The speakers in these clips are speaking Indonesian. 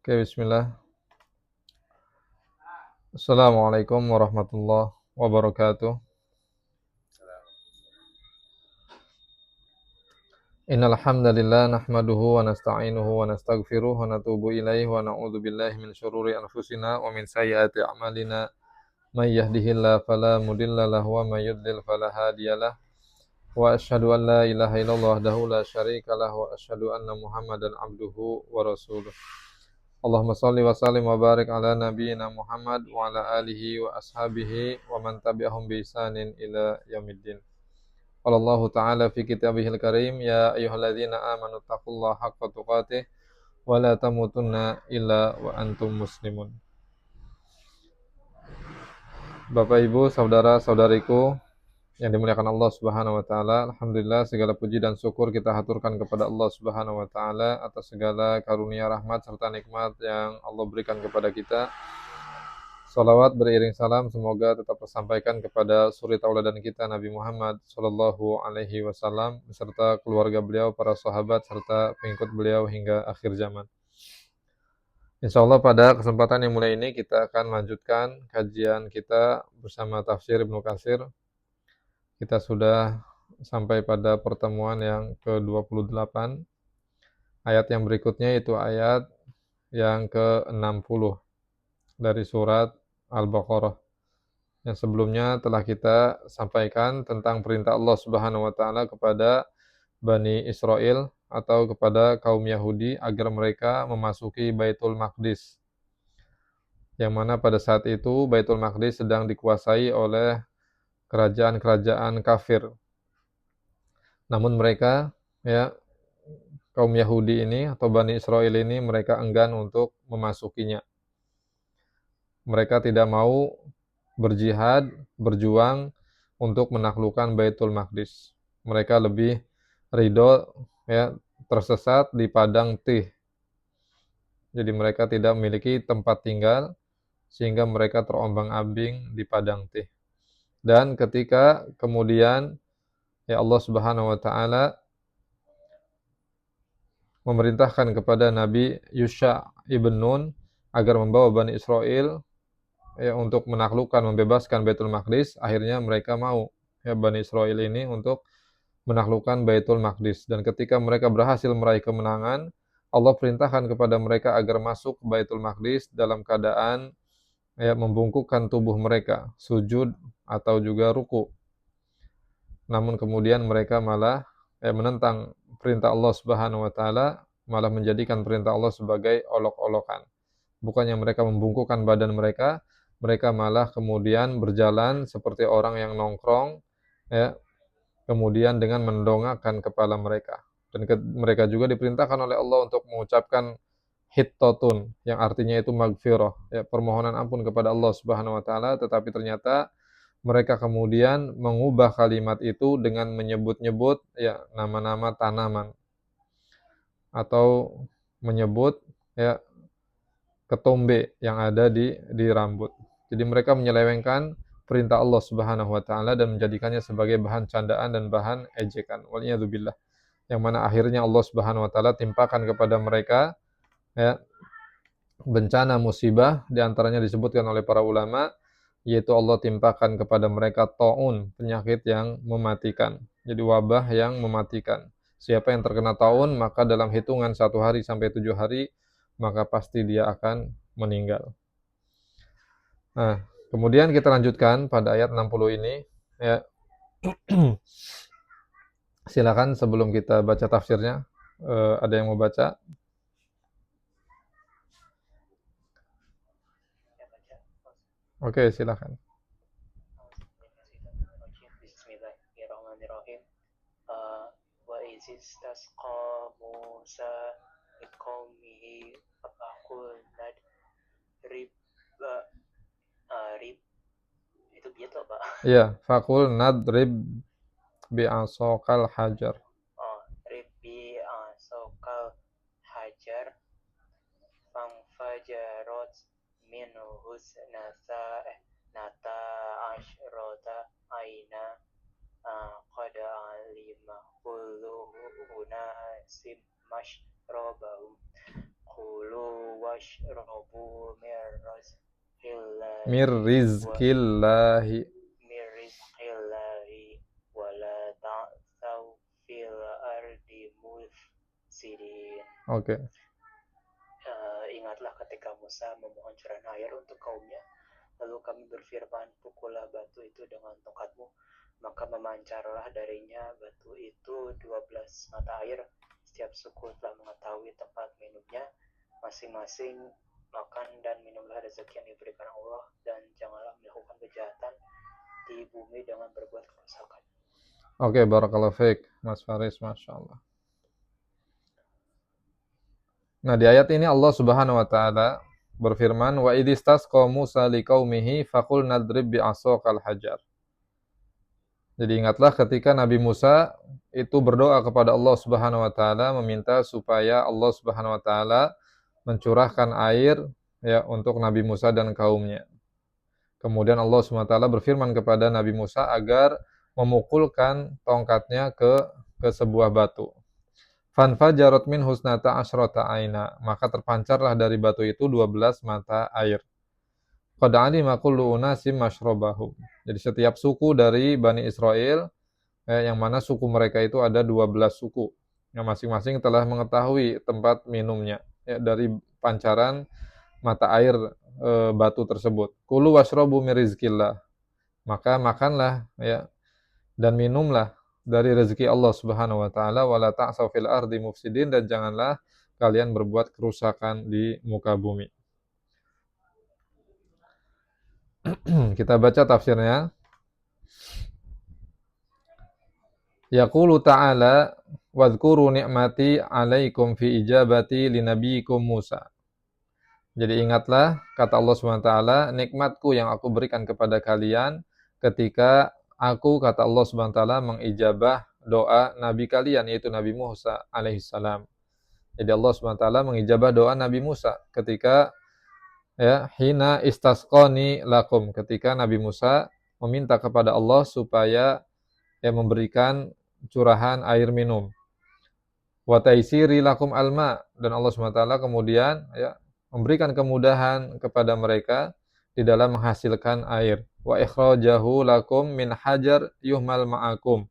Oke, bismillah. Assalamualaikum warahmatullahi wabarakatuh. Innal hamdalillah nahmaduhu wa nasta'inuhu wa nastaghfiruh wa natubu ilaihi wa na'udzu billahi min syururi anfusina wa min sayyiati a'malina. May yahdihillahu fala mudilla lahu wa may yudlil fala hadiyalah. Wa asyhadu an la ilaha illallah wahdahu la syarika lahu wa asyhadu anna Muhammadan abduhu wa rasuluh. Allahumma shalli wa sallim wa barik ala nabiyyina Muhammad wa ala alihi wa ashabihi wa man tabi'ahum bi ihsanin ila yaumiddin. Qala Allah Ta'ala fi kitabihil karim, ya ayyuhalladzina amanu taqullaha haqqa tuqatih wa la tamutunna illa wa antum muslimun. Bapak Ibu, saudara-saudariku yang dimuliakan Allah Subhanahu wa taala, alhamdulillah segala puji dan syukur kita haturkan kepada Allah Subhanahu wa taala atas segala karunia, rahmat serta nikmat yang Allah berikan kepada kita. Salawat beriring salam semoga tetap tersampaikan kepada suri tauladan kita Nabi Muhammad sallallahu alaihi wasallam beserta keluarga beliau, para sahabat serta pengikut beliau hingga akhir zaman. Insyaallah pada kesempatan yang mulia ini kita akan lanjutkan kajian kita bersama tafsir Ibnu Katsir. Kita sudah sampai pada pertemuan yang ke-28. Ayat yang berikutnya itu ayat yang ke-60 dari surat Al-Baqarah. Yang sebelumnya telah kita sampaikan tentang perintah Allah Subhanahu wa taala kepada Bani Israel atau kepada kaum Yahudi agar mereka memasuki Baitul Maqdis. Yang mana pada saat itu Baitul Maqdis sedang dikuasai oleh kerajaan-kerajaan kafir. Namun mereka, ya, kaum Yahudi ini atau Bani Israel ini mereka enggan untuk memasukinya. Mereka tidak mau berjihad, berjuang untuk menaklukkan Baitul Maqdis. Mereka lebih ridho, ya, tersesat di padang Tih. Jadi mereka tidak memiliki tempat tinggal sehingga mereka terombang-ambing di padang Tih. Dan ketika kemudian ya Allah Subhanahu wa taala memerintahkan kepada Nabi Yusha ibn Nun agar membawa Bani Israel ya untuk menaklukkan, membebaskan Baitul Maqdis, akhirnya mereka mau, ya, Bani Israil ini untuk menaklukkan Baitul Maqdis. Dan ketika mereka berhasil meraih kemenangan, Allah perintahkan kepada mereka agar masuk ke Baitul Maqdis dalam keadaan ya membungkukkan tubuh mereka, sujud atau juga ruku. Namun kemudian mereka malah menentang perintah Allah Subhanahu wa taala, malah menjadikan perintah Allah sebagai olok-olokan. Bukannya mereka membungkukkan badan mereka, mereka malah kemudian berjalan seperti orang yang nongkrong, ya, kemudian dengan mendongakkan kepala mereka. Dan mereka juga diperintahkan oleh Allah untuk mengucapkan hittotun, yang artinya itu magfirah, ya, permohonan ampun kepada Allah Subhanahu wa taala, tetapi ternyata mereka kemudian mengubah kalimat itu dengan menyebut-nyebut ya nama-nama tanaman atau menyebut ya ketombe yang ada di rambut. Jadi mereka menyelewengkan perintah Allah Subhanahu wa taala dan menjadikannya sebagai bahan candaan dan bahan ejekan. Waliyadzubillah. Yang mana akhirnya Allah Subhanahu wa taala timpakan kepada mereka ya bencana musibah, di antaranya disebutkan oleh para ulama, yaitu Allah timpakan kepada mereka taun, penyakit yang mematikan. Jadi wabah yang mematikan. Siapa yang terkena taun, maka dalam hitungan 1 hari sampai 7 hari, maka pasti dia akan meninggal. Nah, kemudian kita lanjutkan pada ayat 60 ini. Ya. Silakan sebelum kita baca tafsirnya, ada yang mau baca? Oke, silakan. Bismillahirrahmanirrahim. Wa istasqa Musa liqaumihi faqul nadrib rib itu gitu Pak. Iya, faqul nadrib bi'asaqal hajar. Rib bi asokal hajar fangfajarat minhu nata asyrota aina mashrabahum kulu washrabu Mir wa rizqillahi. mir rizqillahi wa la ta'tsaw fil ardi mufsidin. Oke. Ingatlah ketika Musa memohon curahan air untuk kaumnya, lalu kami berfirman, pukullah batu itu dengan tongkatmu, maka memancarlah darinya batu itu 12 mata air. Setiap suku telah mengetahui tempat minumnya masing-masing. Makan dan minumlah rezeki yang diberikan Allah, dan janganlah melakukan kejahatan di bumi dengan berbuat kerusakan. Oke, barakallahu fiik, Mas Faris, Masya Allah. Nah, di ayat ini Allah Subhanahu wa taala berfirman, "Wa idistasqa Musa liqaumihi faqul nadrib bi'asaqal hajar." Jadi ingatlah ketika Nabi Musa itu berdoa kepada Allah Subhanahu wa taala meminta supaya Allah Subhanahu wa taala mencurahkan air ya untuk Nabi Musa dan kaumnya. Kemudian Allah Subhanahu wa taala berfirman kepada Nabi Musa agar memukulkan tongkatnya ke sebuah batu. Fanfajarat min husnata asyrata aina, maka terpancarlah dari batu itu 12 mata air. Qad alima kullu unasim masyrabahum. Jadi setiap suku dari Bani Israel yang mana suku mereka itu ada 12 suku yang masing-masing telah mengetahui tempat minumnya ya, dari pancaran mata air batu tersebut. Kulu washrabu min rizqillah. Maka makanlah ya dan minumlah dari rezeki Allah Subhanahu wa taala, wala ta'saw fil ardi mufsidin, dan janganlah kalian berbuat kerusakan di muka bumi. Kita baca tafsirnya. Yaqulu ta'ala wadhkuru ni'mati 'alaikum fi ijabati linabiyikum Musa. Jadi ingatlah kata Allah Subhanahu wa taala, nikmatku yang aku berikan kepada kalian ketika aku, kata Allah Subhanahu wa taala, mengijabah doa nabi kalian yaitu Nabi Musa alaihissalam. Jadi Allah Subhanahu wa taala mengijabah doa Nabi Musa ketika ya hina istasqani lakum, ketika Nabi Musa meminta kepada Allah supaya ya memberikan curahan air minum. Wa taisiri lakum alma, dan Allah Subhanahu wa taala kemudian ya memberikan kemudahan kepada mereka di dalam menghasilkan air. Wa ikhrajahu lakum min hajar yuhmal ma'akum.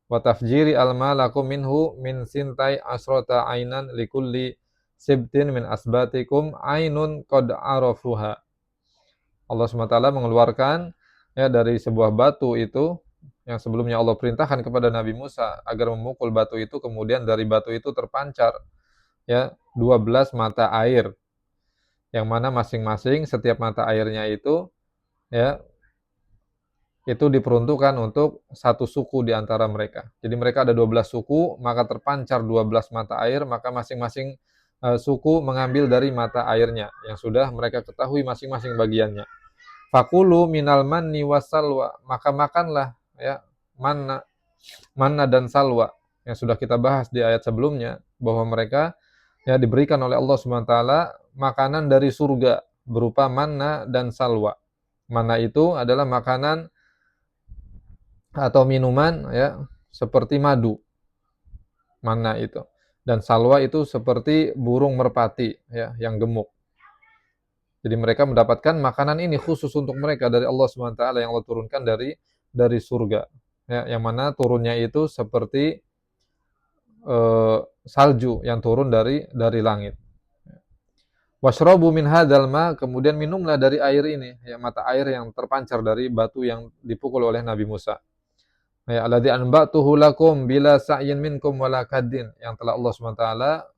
Wa tafjiri alma lakum minhu min sintai asrota ainan likulli sibtin min asbatikum ainun qad arafuha. Allah SWT mengeluarkan ya dari sebuah batu itu yang sebelumnya Allah perintahkan kepada Nabi Musa agar memukul batu itu, kemudian dari batu itu terpancar ya 12 mata air, yang mana masing-masing setiap mata airnya itu ya itu diperuntukkan untuk satu suku di antara mereka. Jadi mereka ada 12 suku, maka terpancar 12 mata air, maka masing-masing suku mengambil dari mata airnya yang sudah mereka ketahui masing-masing bagiannya. Fakulu minal manni wassalwa, maka makanlah ya manna dan salwa yang sudah kita bahas di ayat sebelumnya, bahwa mereka ya diberikan oleh Allah Subhanahu wa taala makanan dari surga berupa manna dan salwa. Manna itu adalah makanan atau minuman ya seperti madu. Manna itu. Dan salwa itu seperti burung merpati ya yang gemuk. Jadi mereka mendapatkan makanan ini khusus untuk mereka dari Allah Subhanahu wa taala yang Allah turunkan dari surga. Ya, yang mana turunnya itu seperti salju yang turun dari langit. Washrabu min hadzal ma, kemudian minumlah dari air ini, ya mata air yang terpancar dari batu yang dipukul oleh Nabi Musa. Ya alladzi anba'tuhu lakum bila sa'yin minkum wala kaddin, yang telah Allah SWT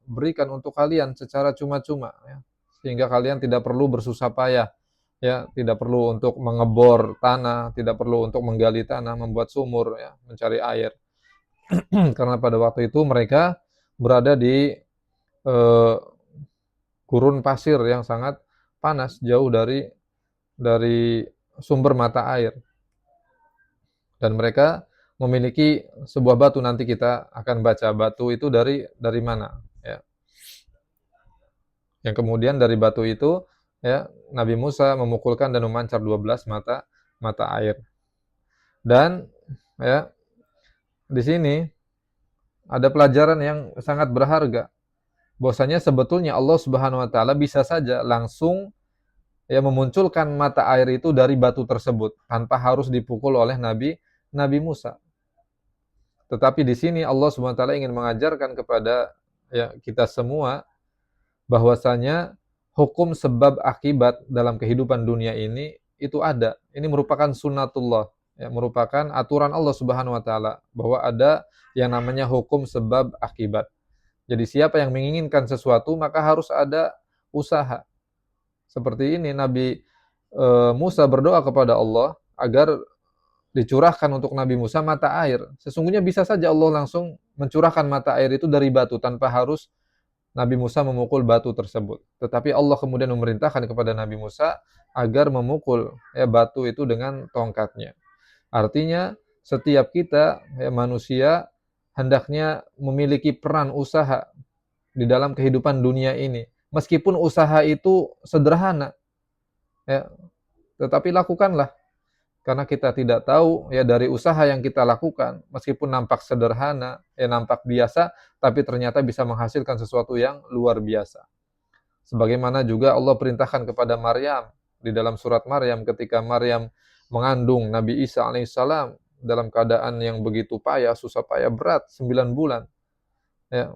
berikan untuk kalian secara cuma-cuma ya. Sehingga kalian tidak perlu bersusah payah ya, tidak perlu untuk mengebor tanah, tidak perlu untuk menggali tanah, membuat sumur ya, mencari air. Karena pada waktu itu mereka berada di gurun pasir yang sangat panas, jauh dari sumber mata air. Dan mereka memiliki sebuah batu, nanti kita akan baca batu itu dari mana ya. Yang kemudian dari batu itu ya Nabi Musa memukulkan dan memancar 12 mata air. Dan ya di sini ada pelajaran yang sangat berharga bahwasanya sebetulnya Allah Subhanahu wa taala bisa saja langsung ya memunculkan mata air itu dari batu tersebut tanpa harus dipukul oleh Nabi Musa. Tetapi di sini Allah Subhanahu wa taala ingin mengajarkan kepada ya kita semua bahwasanya hukum sebab akibat dalam kehidupan dunia ini itu ada. Ini merupakan sunnatullah, ya, merupakan aturan Allah Subhanahu wa taala bahwa ada yang namanya hukum sebab akibat. Jadi siapa yang menginginkan sesuatu maka harus ada usaha. Seperti ini Nabi Musa berdoa kepada Allah agar dicurahkan untuk Nabi Musa mata air. Sesungguhnya bisa saja Allah langsung mencurahkan mata air itu dari batu tanpa harus Nabi Musa memukul batu tersebut. Tetapi Allah kemudian memerintahkan kepada Nabi Musa agar memukul ya, batu itu dengan tongkatnya. Artinya setiap kita ya, manusia hendaknya memiliki peran usaha di dalam kehidupan dunia ini. Meskipun usaha itu sederhana, ya, tetapi lakukanlah. Karena kita tidak tahu ya dari usaha yang kita lakukan, meskipun nampak sederhana, ya nampak biasa, tapi ternyata bisa menghasilkan sesuatu yang luar biasa. Sebagaimana juga Allah perintahkan kepada Maryam di dalam surat Maryam ketika Maryam mengandung Nabi Isa alaihissalam dalam keadaan yang begitu payah, susah payah berat 9 bulan. Ya.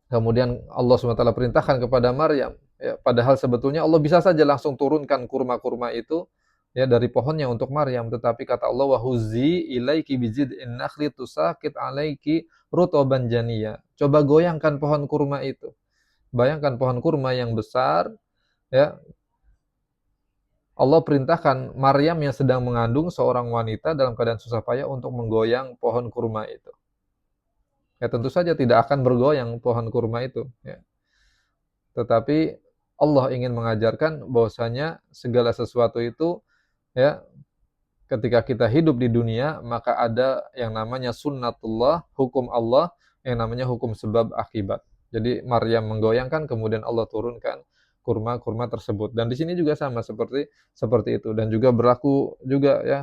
Kemudian Allah SWT perintahkan kepada Maryam, ya, padahal sebetulnya Allah bisa saja langsung turunkan kurma-kurma itu ya dari pohonnya untuk Maryam, tetapi kata Allah wa huzzi ilaiki bijid'in nakhli tusaqit alaiki rutban janiyya. Coba goyangkan pohon kurma itu. Bayangkan pohon kurma yang besar, ya. Allah perintahkan Maryam yang sedang mengandung seorang wanita dalam keadaan susah payah untuk menggoyang pohon kurma itu. Ya tentu saja tidak akan bergoyang pohon kurma itu, ya. Tetapi Allah ingin mengajarkan bahwasanya segala sesuatu itu ya ketika kita hidup di dunia maka ada yang namanya sunnatullah, hukum Allah yang namanya hukum sebab akibat. Jadi Maryam menggoyangkan kemudian Allah turunkan kurma-kurma tersebut. Dan di sini juga sama seperti itu dan juga berlaku juga ya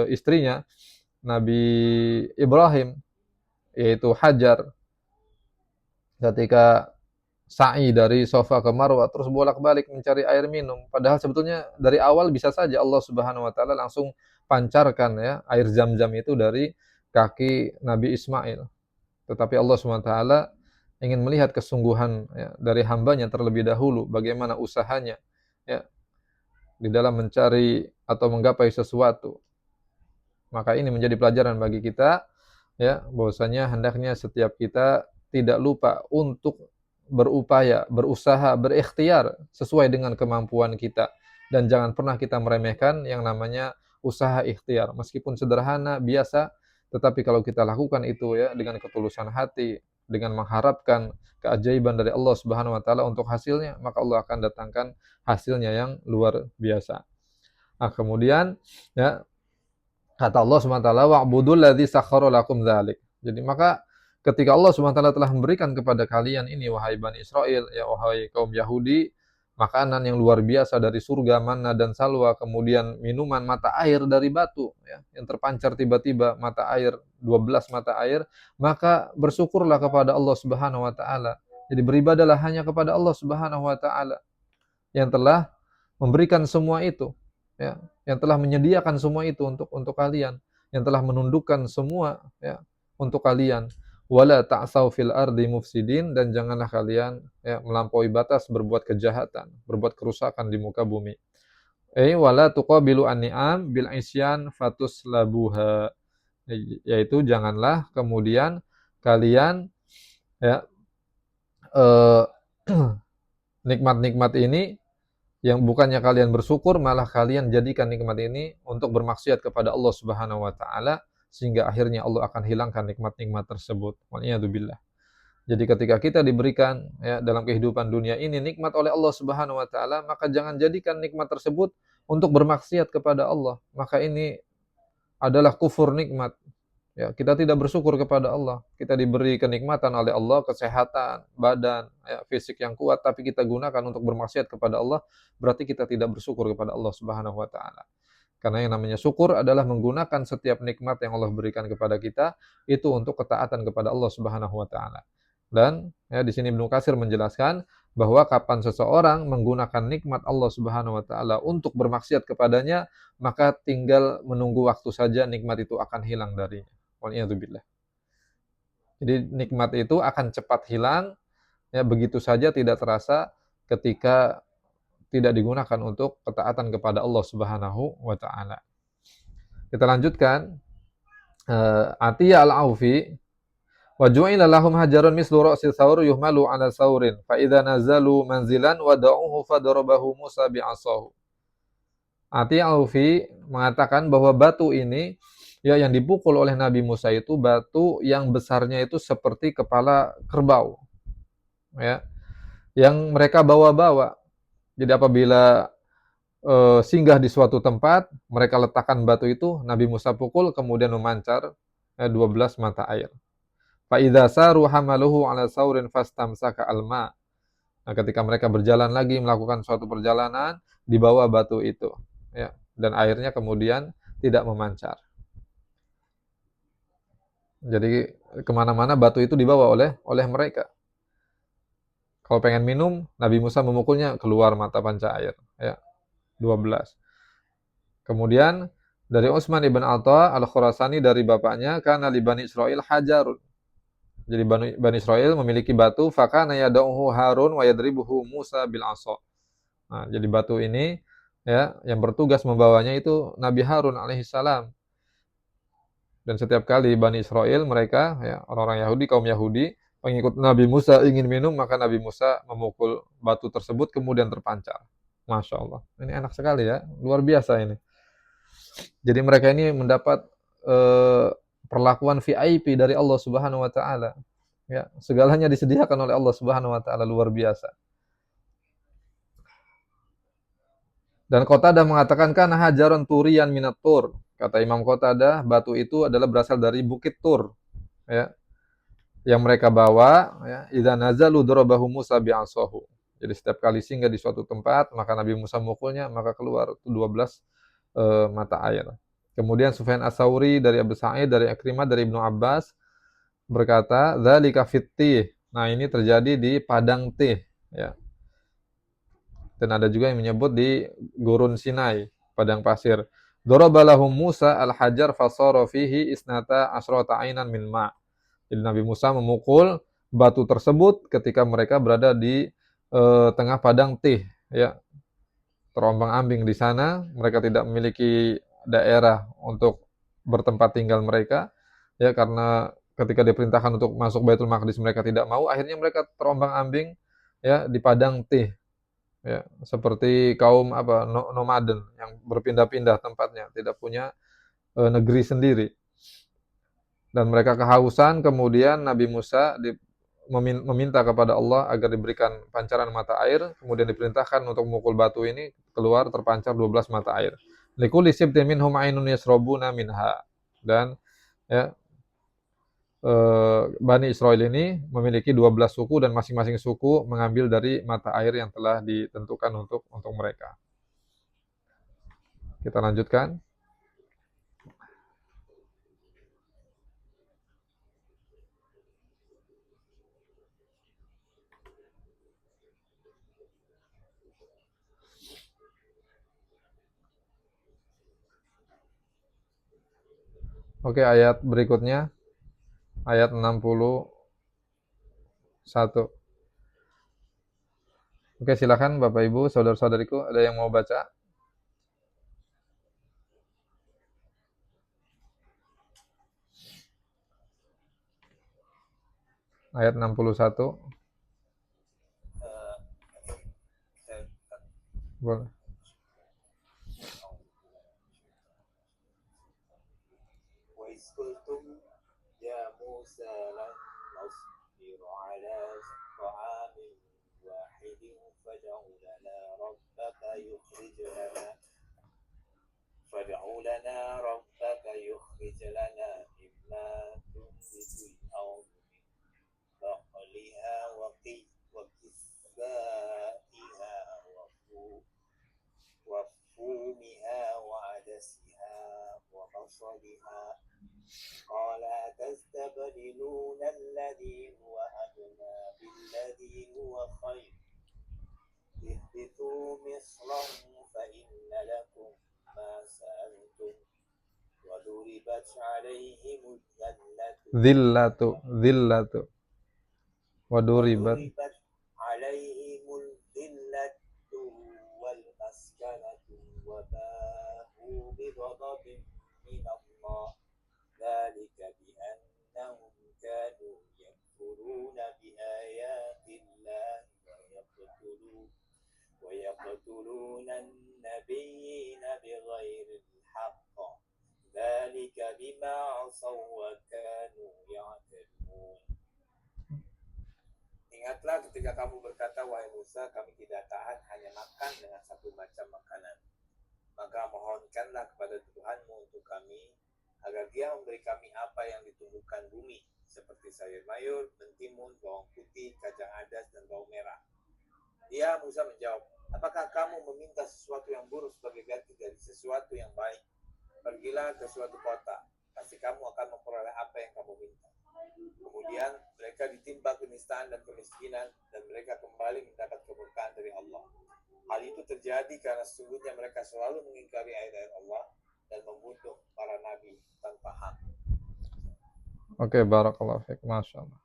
istrinya Nabi Ibrahim yaitu Hajar ketika sa'i dari Safa ke Marwah terus bolak-balik mencari air minum. Padahal sebetulnya dari awal bisa saja Allah Subhanahu wa taala langsung pancarkan ya air Zam-Zam itu dari kaki Nabi Ismail. Tetapi Allah Subhanahu wa taala ingin melihat kesungguhan ya, dari hambanya terlebih dahulu bagaimana usahanya ya di dalam mencari atau menggapai sesuatu. Maka ini menjadi pelajaran bagi kita ya bahwasanya hendaknya setiap kita tidak lupa untuk berupaya, berusaha, berikhtiar sesuai dengan kemampuan kita dan jangan pernah kita meremehkan yang namanya usaha ikhtiar meskipun sederhana, biasa, tetapi kalau kita lakukan itu ya dengan ketulusan hati, dengan mengharapkan keajaiban dari Allah Subhanahu wa taala untuk hasilnya, maka Allah akan datangkan hasilnya yang luar biasa. Nah, kemudian ya kata Allah SWT, wa'budul ladzi sakhkhara lakum dzalik. Jadi maka ketika Allah SWT telah memberikan kepada kalian ini wahai Bani Israel, ya wahai kaum Yahudi, makanan yang luar biasa dari surga, manna dan salwa, kemudian minuman mata air dari batu ya, yang terpancar tiba-tiba mata air, 12 mata air, maka bersyukurlah kepada Allah Subhanahu wa taala. Jadi beribadalah hanya kepada Allah Subhanahu wa taala yang telah memberikan semua itu, ya, yang telah menyediakan semua itu untuk kalian, yang telah menundukkan semua ya untuk kalian. Wala ta'sau fil ardi mufsidin dan janganlah kalian ya melampaui batas berbuat kejahatan, berbuat kerusakan di muka bumi. Wala tuqabilu an-ni'am bil isyan fatuslabuha. Yaitu janganlah kemudian kalian ya eh, nikmat-nikmat ini yang bukannya kalian bersyukur malah kalian jadikan nikmat ini untuk bermaksiat kepada Allah Subhanahu wa taala sehingga akhirnya Allah akan hilangkan nikmat-nikmat tersebut. Waliyadzubillah. Jadi ketika kita diberikan ya dalam kehidupan dunia ini nikmat oleh Allah Subhanahu wa taala, maka jangan jadikan nikmat tersebut untuk bermaksiat kepada Allah. Maka ini adalah kufur nikmat. Ya, kita tidak bersyukur kepada Allah. Kita diberi kenikmatan oleh Allah, kesehatan, badan, ya, fisik yang kuat, tapi kita gunakan untuk bermaksiat kepada Allah, berarti kita tidak bersyukur kepada Allah Subhanahu wa taala. Karena yang namanya syukur adalah menggunakan setiap nikmat yang Allah berikan kepada kita itu untuk ketaatan kepada Allah Subhanahu wa taala. Dan ya di sini Ibnu Katsir menjelaskan bahwa kapan seseorang menggunakan nikmat Allah Subhanahu wa taala untuk bermaksiat kepadanya, maka tinggal menunggu waktu saja nikmat itu akan hilang darinya. Waliyadzubillah. Jadi nikmat itu akan cepat hilang, ya begitu saja tidak terasa ketika tidak digunakan untuk ketaatan kepada Allah Subhanahu wa taala. Kita lanjutkan. Atiyah al-Aufi wa ju'ila lahum hajarun mislu ra'si thawr yuhmalu 'ala thawrin fa idza nazalu manzilan wada'uhu fadarabahu Musa bi'asahu. Atiyah al-Aufi mengatakan bahwa batu ini ya yang dipukul oleh Nabi Musa itu batu yang besarnya itu seperti kepala kerbau, ya, yang mereka bawa-bawa. Jadi apabila singgah di suatu tempat, mereka letakkan batu itu, Nabi Musa pukul, kemudian memancar 12 mata air. Fa idza saru hamaluhu 'ala saurin fastamsaka al-ma. Nah, ketika mereka berjalan lagi melakukan suatu perjalanan, di bawah batu itu, ya, dan airnya kemudian tidak memancar. Jadi kemana-mana batu itu dibawa oleh mereka. Kalau pengen minum, Nabi Musa memukulnya, keluar mata panca air, ya, 12. Kemudian dari Utsman ibn Atha al-Khurasani dari bapaknya, kana li Bani Israil hajarun. Jadi Bani Israil memiliki batu, fakana yad'uhu Harun wa yadribuhu Musa bil 'asa. Nah, jadi batu ini ya yang bertugas membawanya itu Nabi Harun alaihissalam. Dan setiap kali Bani Israil mereka ya orang-orang Yahudi, kaum Yahudi, pengikut Nabi Musa ingin minum, maka Nabi Musa memukul batu tersebut kemudian terpancar. Masya Allah. Ini enak sekali ya, luar biasa ini. Jadi mereka ini mendapat perlakuan VIP dari Allah Subhanahu wa taala. Ya, segalanya disediakan oleh Allah Subhanahu wa taala, luar biasa. Dan Qatadah mengatakan kana hajaron turiyan minat tur. Kata Imam Qatadah, batu itu adalah berasal dari Bukit Tur, ya. Yang mereka bawa, ya, idza nazalu darabahu Musa bi'asahu. Jadi setiap kali singgah di suatu tempat, maka Nabi Musa mukulnya, maka keluar 12 mata air. Kemudian Sufyan Ats-Tsauri dari Abu Sa'id, dari Ikrimah, dari Ibnu Abbas berkata, dzalika fittih. Nah, ini terjadi di padang tih, ya. Dan ada juga yang menyebut di Gurun Sinai, padang pasir. Darabalahum Musa al-hajar fasara fihi isnata asrata ainan min ma'. Jadi Nabi Musa memukul batu tersebut ketika mereka berada di tengah padang tih, ya. Terombang-ambing di sana, mereka tidak memiliki daerah untuk bertempat tinggal mereka, ya, karena ketika diperintahkan untuk masuk Baitul Maqdis mereka tidak mau, akhirnya mereka terombang-ambing ya di padang tih, ya, seperti kaum apa nomaden yang berpindah-pindah tempatnya, tidak punya negeri sendiri. Dan mereka kehausan, kemudian Nabi Musa meminta kepada Allah agar diberikan pancaran mata air, kemudian diperintahkan untuk memukul batu ini, keluar terpancar 12 mata air. Likulli sibtin minhum ainun yasrabuna minha. Dan ya, Bani Israel ini memiliki 12 suku dan masing-masing suku mengambil dari mata air yang telah ditentukan untuk mereka. Kita lanjutkan. Oke, ayat berikutnya, ayat 61. Oke, silakan Bapak Ibu, saudara-saudariku, ada yang mau baca? Ayat 61. Boleh. وإذ قلتم يا موسى لن نصبر على طعام واحد فادع لنا ربك يخرج لنا مما تنبت الأرض من بقلها وكسائها وفومها وعدسها وبصلها قال تستبدلون الذي هو أدنى الذي هو خير اهبطوا مصرا فإن لكم ما سألتم وضربت عليهم Dhillatu, dhillatu. Waduribat. وضربت عليهم الذلة والمسكنة وباءوا بغضب من الله ذلك بأنهم كانوا يكفرون بآيات الله ويقتلون النبيين بغير الحق ذلك بما عصوا وكانوا يعتدون. Ingatlah ketika kamu berkata, wahai Musa, kami tidak tahan hanya makan dengan satu macam makanan. Maka mohonkanlah kepada Tuhanmu untuk kami, agar Dia memberi kami apa yang ditumbuhkan bumi, seperti sayur mayur, mentimun, bawang putih, kacang adas, dan bawang merah. Dia, Musa menjawab, apakah kamu meminta sesuatu yang buruk sebagai ganti dari sesuatu yang baik? Pergilah ke suatu kota, pasti kamu akan memperoleh apa yang kamu minta. Kemudian mereka ditimpa kenistaan dan kemiskinan, dan mereka kembali mendapat keberkahan dari Allah. Hal itu terjadi karena sesungguhnya mereka selalu mengingkari ayat-ayat Allah dan membunuh para nabi tanpa hak. Oke, barakallahu fiik, Masya Allah.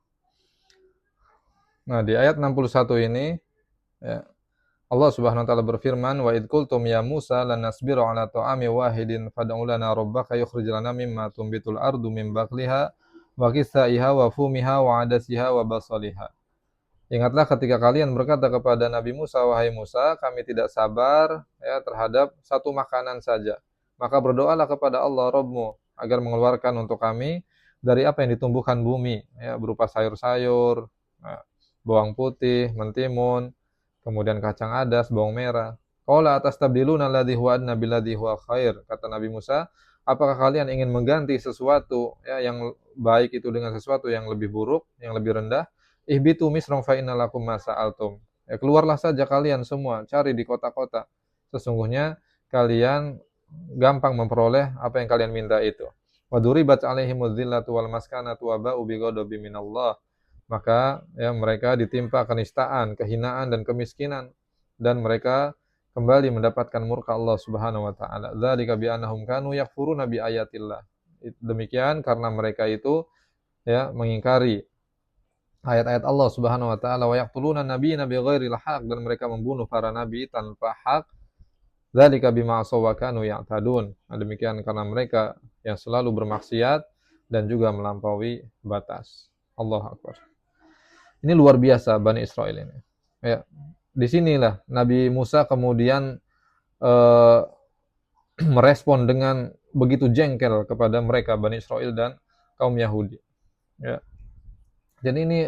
Nah, di ayat 61 ini, ya, Allah Subhanahu wa taala berfirman, "Wa id qultum ya Musa lan nasbiru ala ta'ami wahidin fad'u lana rabbaka yukhrij lana mimma tumbitul ardu min baqliha wa qithaiha wa fumiha wa adasiha wa basaliha." Ingatlah ketika kalian berkata kepada Nabi Musa, wahai Musa, kami tidak sabar ya terhadap satu makanan saja. Maka berdoalah kepada Allah Rabbmu agar mengeluarkan untuk kami dari apa yang ditumbuhkan bumi, ya, berupa sayur-sayur, bawang putih, mentimun, kemudian kacang adas, bawang merah. Qala atastabdiluna alladhi huwa adna billadhi huwa khair. Kata Nabi Musa, apakah kalian ingin mengganti sesuatu ya yang baik itu dengan sesuatu yang lebih buruk, yang lebih rendah? Ihbitu misram fa inna lakum ma sa'altum. Ya, keluarlah saja kalian semua, cari di kota-kota. Sesungguhnya kalian gampang memperoleh apa yang kalian minta itu. Wa duribat 'alaihimudz dzillatu wal maskanatu wa ba'u bighadabin minallah. Maka ya mereka ditimpa kenistaan, kehinaan dan kemiskinan, dan mereka kembali mendapatkan murka Allah Subhanahu wa taala. Dzalika bi annahum kanu yakfuruna bi ayatillah. Demikian karena mereka itu ya mengingkari ayat-ayat Allah Subhanahu wa taala, wa yaqtuluna nabiyina bighairil haq, dan mereka membunuh para nabi tanpa hak. Dzalika bima asaw wa kanu ya'tadun. Demikian karena mereka yang selalu bermaksiat dan juga melampaui batas. Allahu akbar. Ini luar biasa Bani Israel ini. Ya, disinilah Nabi Musa kemudian merespon dengan begitu jengkel kepada mereka Bani Israel dan kaum Yahudi. Ya. Jadi ini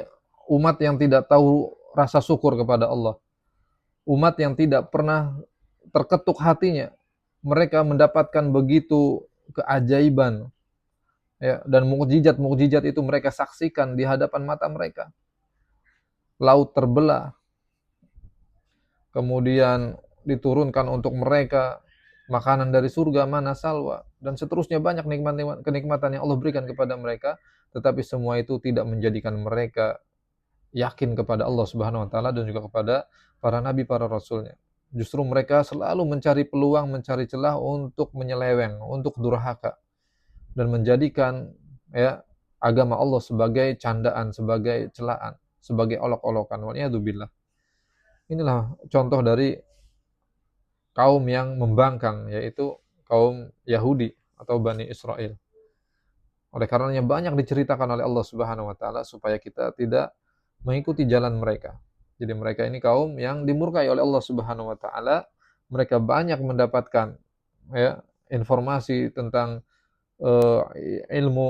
umat yang tidak tahu rasa syukur kepada Allah. Umat yang tidak pernah terketuk hatinya. Mereka mendapatkan begitu keajaiban. Ya, dan mukjizat-mukjizat itu mereka saksikan di hadapan mata mereka. Laut terbelah. Kemudian diturunkan untuk mereka makanan dari surga, mana salwa, dan seterusnya banyak kenikmatan yang Allah berikan kepada mereka, tetapi semua itu tidak menjadikan mereka yakin kepada Allah Subhanahu wa taala dan juga kepada para nabi, para rasulnya. Justru mereka selalu mencari peluang, mencari celah untuk menyeleweng, untuk durhaka, dan menjadikan ya agama Allah sebagai candaan, sebagai celaan, sebagai olok-olokan. Waliyadzubillah. Inilah contoh dari kaum yang membangkang, yaitu kaum Yahudi atau Bani Israel. Oleh karenanya banyak diceritakan oleh Allah Subhanahu wa taala supaya kita tidak mengikuti jalan mereka. Jadi mereka ini kaum yang dimurkai oleh Allah Subhanahu wa taala. Mereka banyak mendapatkan ya informasi tentang ilmu,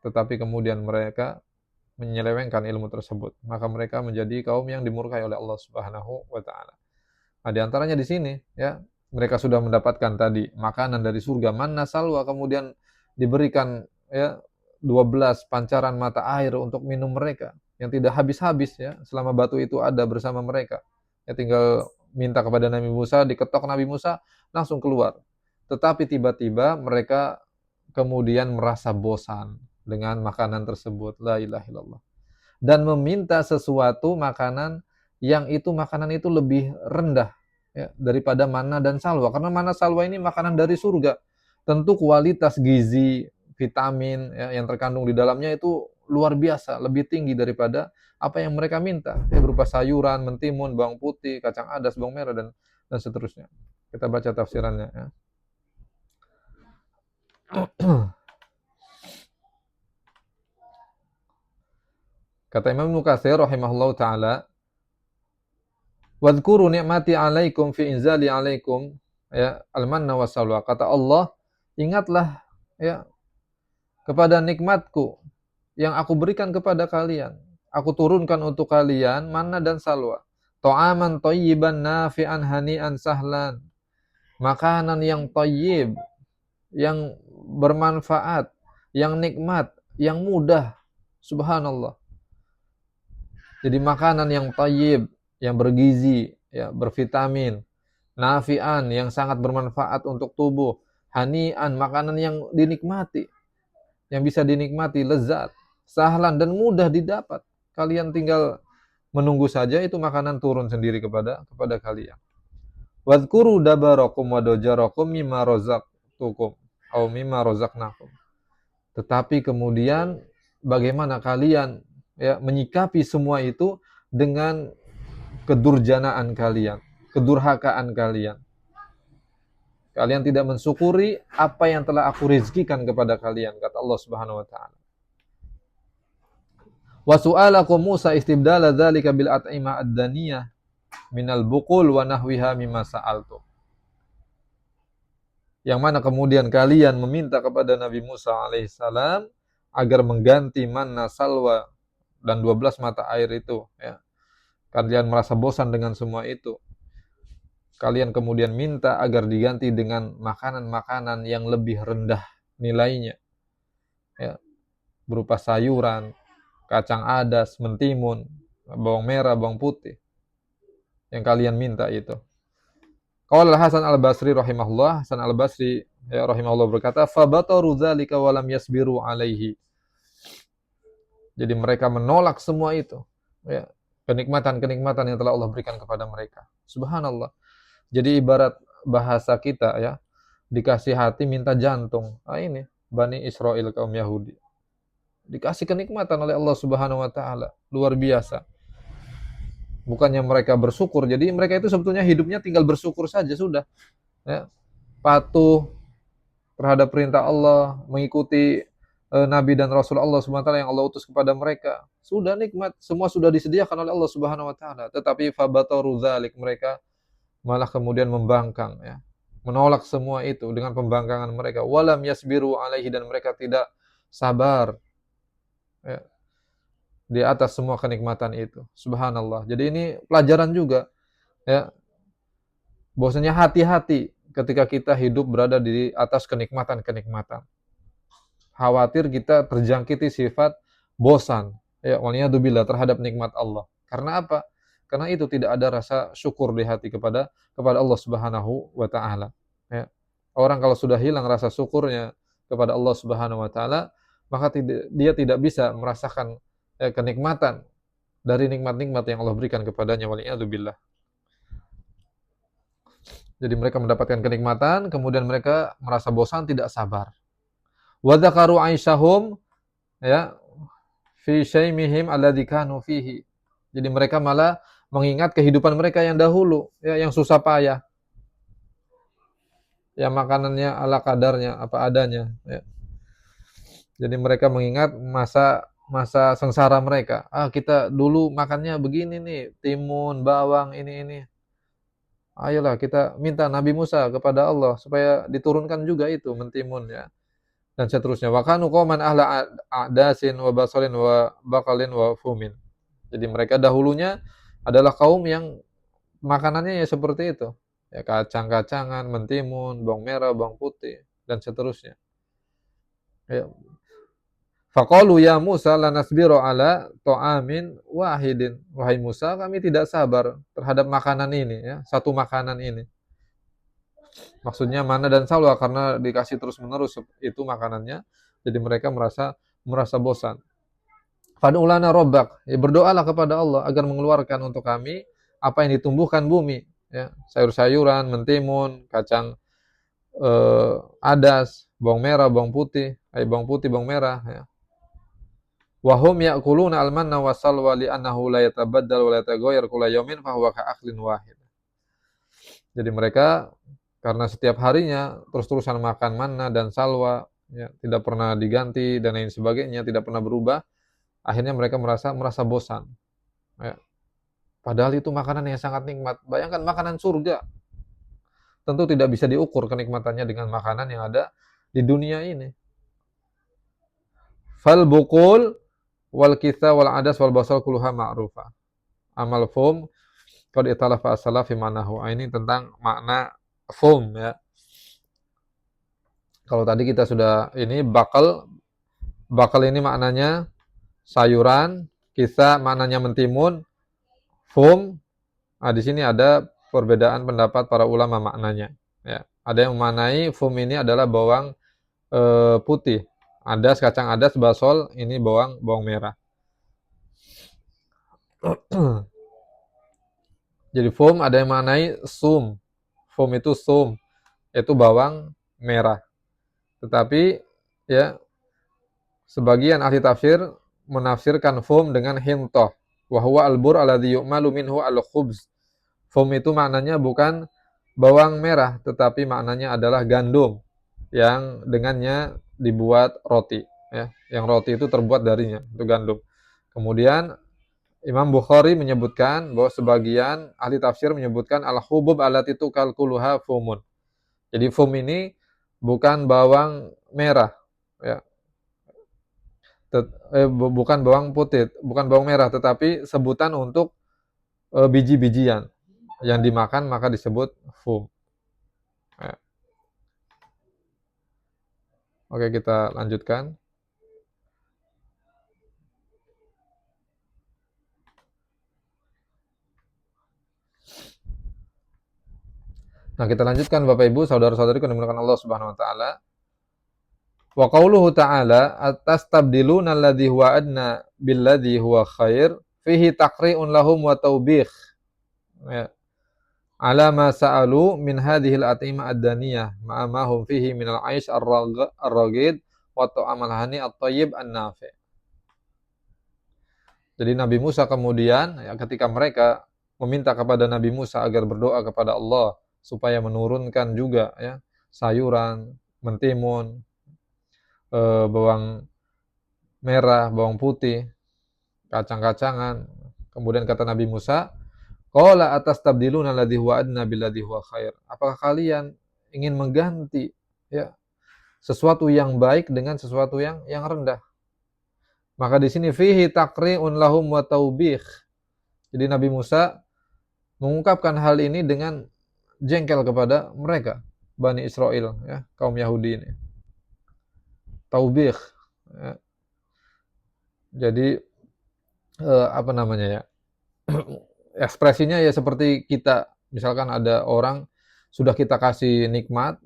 tetapi kemudian mereka menyelewengkan ilmu tersebut. Maka mereka menjadi kaum yang dimurkai oleh Allah Subhanahu wa taala. Nah, di antaranya di sini ya, mereka sudah mendapatkan tadi makanan dari surga, manna salwa, kemudian diberikan ya 12 pancaran mata air untuk minum mereka yang tidak habis-habis ya selama batu itu ada bersama mereka. Ya tinggal minta kepada Nabi Musa, diketok Nabi Musa langsung keluar. Tetapi tiba-tiba mereka kemudian merasa bosan dengan makanan tersebut. La ilaha illallah. dan meminta sesuatu makanan yang makanan itu lebih rendah ya, daripada manna dan salwa. Karena manna salwa ini makanan dari surga. Tentu kualitas gizi, vitamin ya, yang terkandung di dalamnya itu luar biasa, lebih tinggi daripada apa yang mereka minta. Ya, berupa sayuran, mentimun, bawang putih, kacang adas, bawang merah, dan seterusnya. Kita baca tafsirannya ya. Kata Imam Ibnu Katsir rahimahullahu taala, "Wadhkuru ni'mati 'alaikum fi inzali 'alaikum ya al-manna wassalwa." Kata Allah, ingatlah ya kepada nikmatku yang aku berikan kepada kalian. Aku turunkan untuk kalian manna dan salwa. Ta'aman thayyiban nafi'an hani'an sahlan. Makanan yang thayyib, yang bermanfaat, yang nikmat, yang mudah. Subhanallah. Jadi makanan yang thayyib, yang bergizi, ya, bervitamin, nafi'an yang sangat bermanfaat untuk tubuh, hani'an makanan yang dinikmati, yang bisa dinikmati, lezat, sahlan dan mudah didapat. Kalian tinggal menunggu saja itu makanan turun sendiri kepada kalian. Wadhkuru dabarakum wa dajarakum mimma razaqtukum atau mimma razaqnakum. Tetapi kemudian bagaimana kalian ya menyikapi semua itu dengan kedurjanaan kalian, kedurhakaan kalian. Kalian tidak mensyukuri apa yang telah aku rizkikan kepada kalian, kata Allah Subhanahu wa taala. Wa su'alakum Musa istibdala dzalika bil at'imah ad-daniyah minal buqul wa nahwiha mimma sa'altu. Yang mana kemudian kalian meminta kepada Nabi Musa alaihissalam agar mengganti manna salwa dan 12 mata air itu ya. Kalian merasa bosan dengan semua itu. Kalian kemudian minta agar diganti dengan makanan-makanan yang lebih rendah nilainya. Ya, berupa sayuran, kacang adas, mentimun, bawang merah, bawang putih. Yang kalian minta itu. Qala Hasan Al-Basri rahimahullah, Hasan Al-Basri ya rahimahullah berkata, "Fabataru dzalika wa lam yasbiru alaihi." Jadi mereka menolak semua itu. Ya, kenikmatan-kenikmatan yang telah Allah berikan kepada mereka. Subhanallah. Jadi ibarat bahasa kita ya, dikasih hati minta jantung. Nah ini Bani Israel kaum Yahudi. Dikasih kenikmatan oleh Allah Subhanahu wa taala, luar biasa. Bukannya mereka bersyukur. Jadi mereka itu sebetulnya hidupnya tinggal bersyukur saja sudah. Ya. Patuh terhadap perintah Allah, mengikuti Nabi dan Rasul Allah Subhanahu wa taala yang Allah utus kepada mereka. Sudah nikmat, semua sudah disediakan oleh Allah Subhanahu wa taala. Tetapi fabataru dzalik, mereka malah kemudian membangkang ya. Menolak semua itu dengan pembangkangan mereka. Walam yasbiru alaihi, dan mereka tidak sabar ya, di atas semua kenikmatan itu. Subhanallah. Jadi ini pelajaran juga ya. Bahwasanya hati-hati ketika kita hidup berada di atas kenikmatan-kenikmatan. Khawatir kita terjangkiti sifat bosan ya, waliyadzubillah, terhadap nikmat Allah. Karena apa? Karena itu tidak ada rasa syukur di hati kepada Allah Subhanahu wa taala ya. Orang kalau sudah hilang rasa syukurnya kepada Allah Subhanahu wa taala, maka dia tidak bisa merasakan kenikmatan dari nikmat-nikmat yang Allah berikan kepadanya, waliyadzubillah. Jadi mereka mendapatkan kenikmatan, kemudian mereka merasa bosan, tidak sabar. Wa dzakaru aisyahum ya fi syaimihim alladzi kanu fihi. Jadi mereka malah mengingat kehidupan mereka yang dahulu, ya, yang susah payah. Ya makanannya ala kadarnya, apa adanya, ya. Jadi mereka mengingat masa sengsara mereka. Kita dulu makannya begini nih, timun, bawang, ini. Ayolah kita minta Nabi Musa kepada Allah supaya diturunkan juga itu mentimun ya. Dan seterusnya. Wa kanu qauman ahla adasin wa basalin wa bakalin wa fumin. Jadi mereka dahulunya adalah kaum yang makanannya ya seperti itu. Ya kacang-kacangan, mentimun, bawang merah, bawang putih dan seterusnya. Ya. Faqalu ya Musa lanasbiru ala ta'amin wahidin. Wahai Musa, kami tidak sabar terhadap makanan ini ya, satu makanan ini. Maksudnya mana dan salwa, karena dikasih terus-menerus itu makanannya, jadi mereka merasa bosan. Fad'u lana rabbak, ya berdoalah kepada Allah agar mengeluarkan untuk kami apa yang ditumbuhkan bumi, ya, sayur-sayuran, mentimun, kacang adas, bawang merah, bawang putih, bawang merah, ya. Wa hum ya'kuluna al-manna wassalwa li'annahu la yatabaddal wa la yataghayyar kulla yawmin fa huwa ka'aklin wahid. Jadi mereka karena setiap harinya terus-terusan makan manna dan salwa, ya, tidak pernah diganti dan lain sebagainya, tidak pernah berubah, akhirnya mereka merasa bosan, ya. Padahal itu makanan yang sangat nikmat. Bayangkan makanan surga, tentu tidak bisa diukur kenikmatannya dengan makanan yang ada di dunia ini. Fal buqul wal kitha wal adas wal basal kulluha ma'rufa. Amal fum qad italafa as-salaf fi ma'nahu. Ini tentang makna fum, ya. Kalau tadi kita sudah ini bakal ini maknanya sayuran, kitha maknanya mentimun, fum. Nah, di sini ada perbedaan pendapat para ulama maknanya, ya. Ada yang memaknai fum ini adalah bawang putih. Adas, kacang adas, basol, ini bawang merah. Jadi fum ada yang maknai sum. Fum itu sum, yaitu bawang merah. Tetapi ya sebagian ahli tafsir menafsirkan fum dengan hintoh. Wa huwa al-bur alladhi yu'malu minhu al-khubz. Fum itu maknanya bukan bawang merah, tetapi maknanya adalah gandum yang dengannya dibuat roti, ya. Yang roti itu terbuat darinya, itu gandum. Kemudian Imam Bukhari menyebutkan bahwa sebagian ahli tafsir menyebutkan al-hubub allati tukalkuluha fumun. Jadi fum ini bukan bawang merah, ya. Bukan bawang putih, bukan bawang merah, tetapi sebutan untuk biji-bijian yang dimakan maka disebut fum. Ya. Oke, kita lanjutkan. Nah, kita lanjutkan Bapak Ibu, saudara-saudariku yang dimuliakan Allah Subhanahu wa taala. Wa qauluhu ta'ala atastabdiluna alladhi huwa adna billadhi huwa khair fihi taqri'un lahum wa tawbih. Ya. Ala ma sa'alu min hadhihi al-at'imah ad-daniyah ma'a ma hum fihi min al-'aish ar-raghid wa ta'amal hani at-tayyib an-nafi'. Jadi Nabi Musa kemudian ya, ketika mereka meminta kepada Nabi Musa agar berdoa kepada Allah supaya menurunkan juga ya sayuran, mentimun, bawang merah, bawang putih, kacang-kacangan. Kemudian kata Nabi Musa, qala atastabdiluna alladhi huwa adna billadhi huwa khair. Apakah kalian ingin mengganti ya sesuatu yang baik dengan sesuatu yang rendah? Maka di sini fihi taqri'un lahum wa taubih. Jadi Nabi Musa mengungkapkan hal ini dengan jengkel kepada mereka, Bani Israel, ya, kaum Yahudi ini. Taubih. Ya. Jadi apa namanya ya? Ekspresinya ya seperti kita, misalkan ada orang sudah kita kasih nikmat,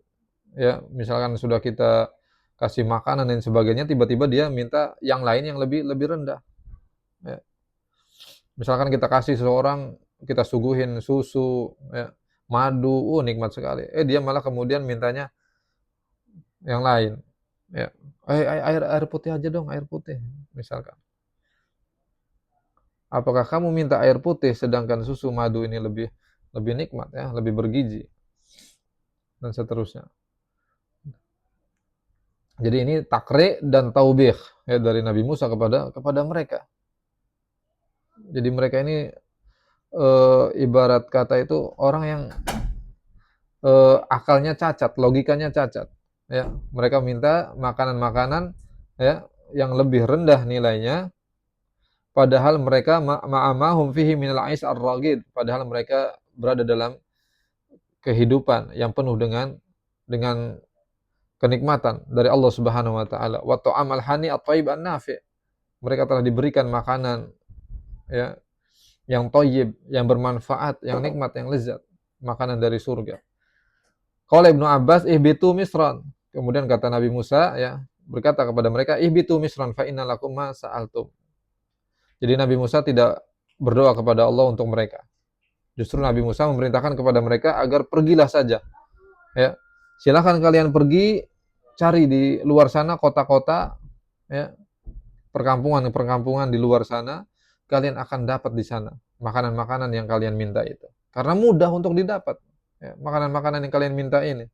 ya, misalkan sudah kita kasih makanan dan sebagainya, tiba-tiba dia minta yang lain yang lebih rendah. Ya. Misalkan kita kasih seseorang, kita suguhin susu, ya, madu, nikmat sekali. Dia malah kemudian mintanya yang lain. Ya. Air putih aja dong, air putih, misalkan. Apakah kamu minta air putih sedangkan susu madu ini lebih nikmat ya, lebih bergizi dan seterusnya. Jadi ini takri dan taubih ya dari Nabi Musa kepada mereka. Jadi mereka ini ibarat kata itu orang yang akalnya cacat, logikanya cacat. Ya, mereka minta makanan-makanan ya yang lebih rendah nilainya, padahal mereka ma'amahum fihi minal 'aish ar-raghid, padahal mereka berada dalam kehidupan yang penuh dengan kenikmatan dari Allah Subhanahu wa taala. Wa ta'amal hani at-thayyib an-nafi'. Mereka telah diberikan makanan ya yang thayyib, yang bermanfaat, yang nikmat, yang lezat, makanan dari surga. Qala Ibnu Abbas ihbitu misran. Kemudian kata Nabi Musa ya berkata kepada mereka ihbitu misran fa inna lakum ma sa'altum. Jadi Nabi Musa tidak berdoa kepada Allah untuk mereka. Justru Nabi Musa memerintahkan kepada mereka agar pergilah saja. Ya, silakan kalian pergi cari di luar sana kota-kota, ya, perkampungan-perkampungan di luar sana, kalian akan dapat di sana makanan-makanan yang kalian minta itu. Karena mudah untuk didapat. Ya, makanan-makanan yang kalian minta ini.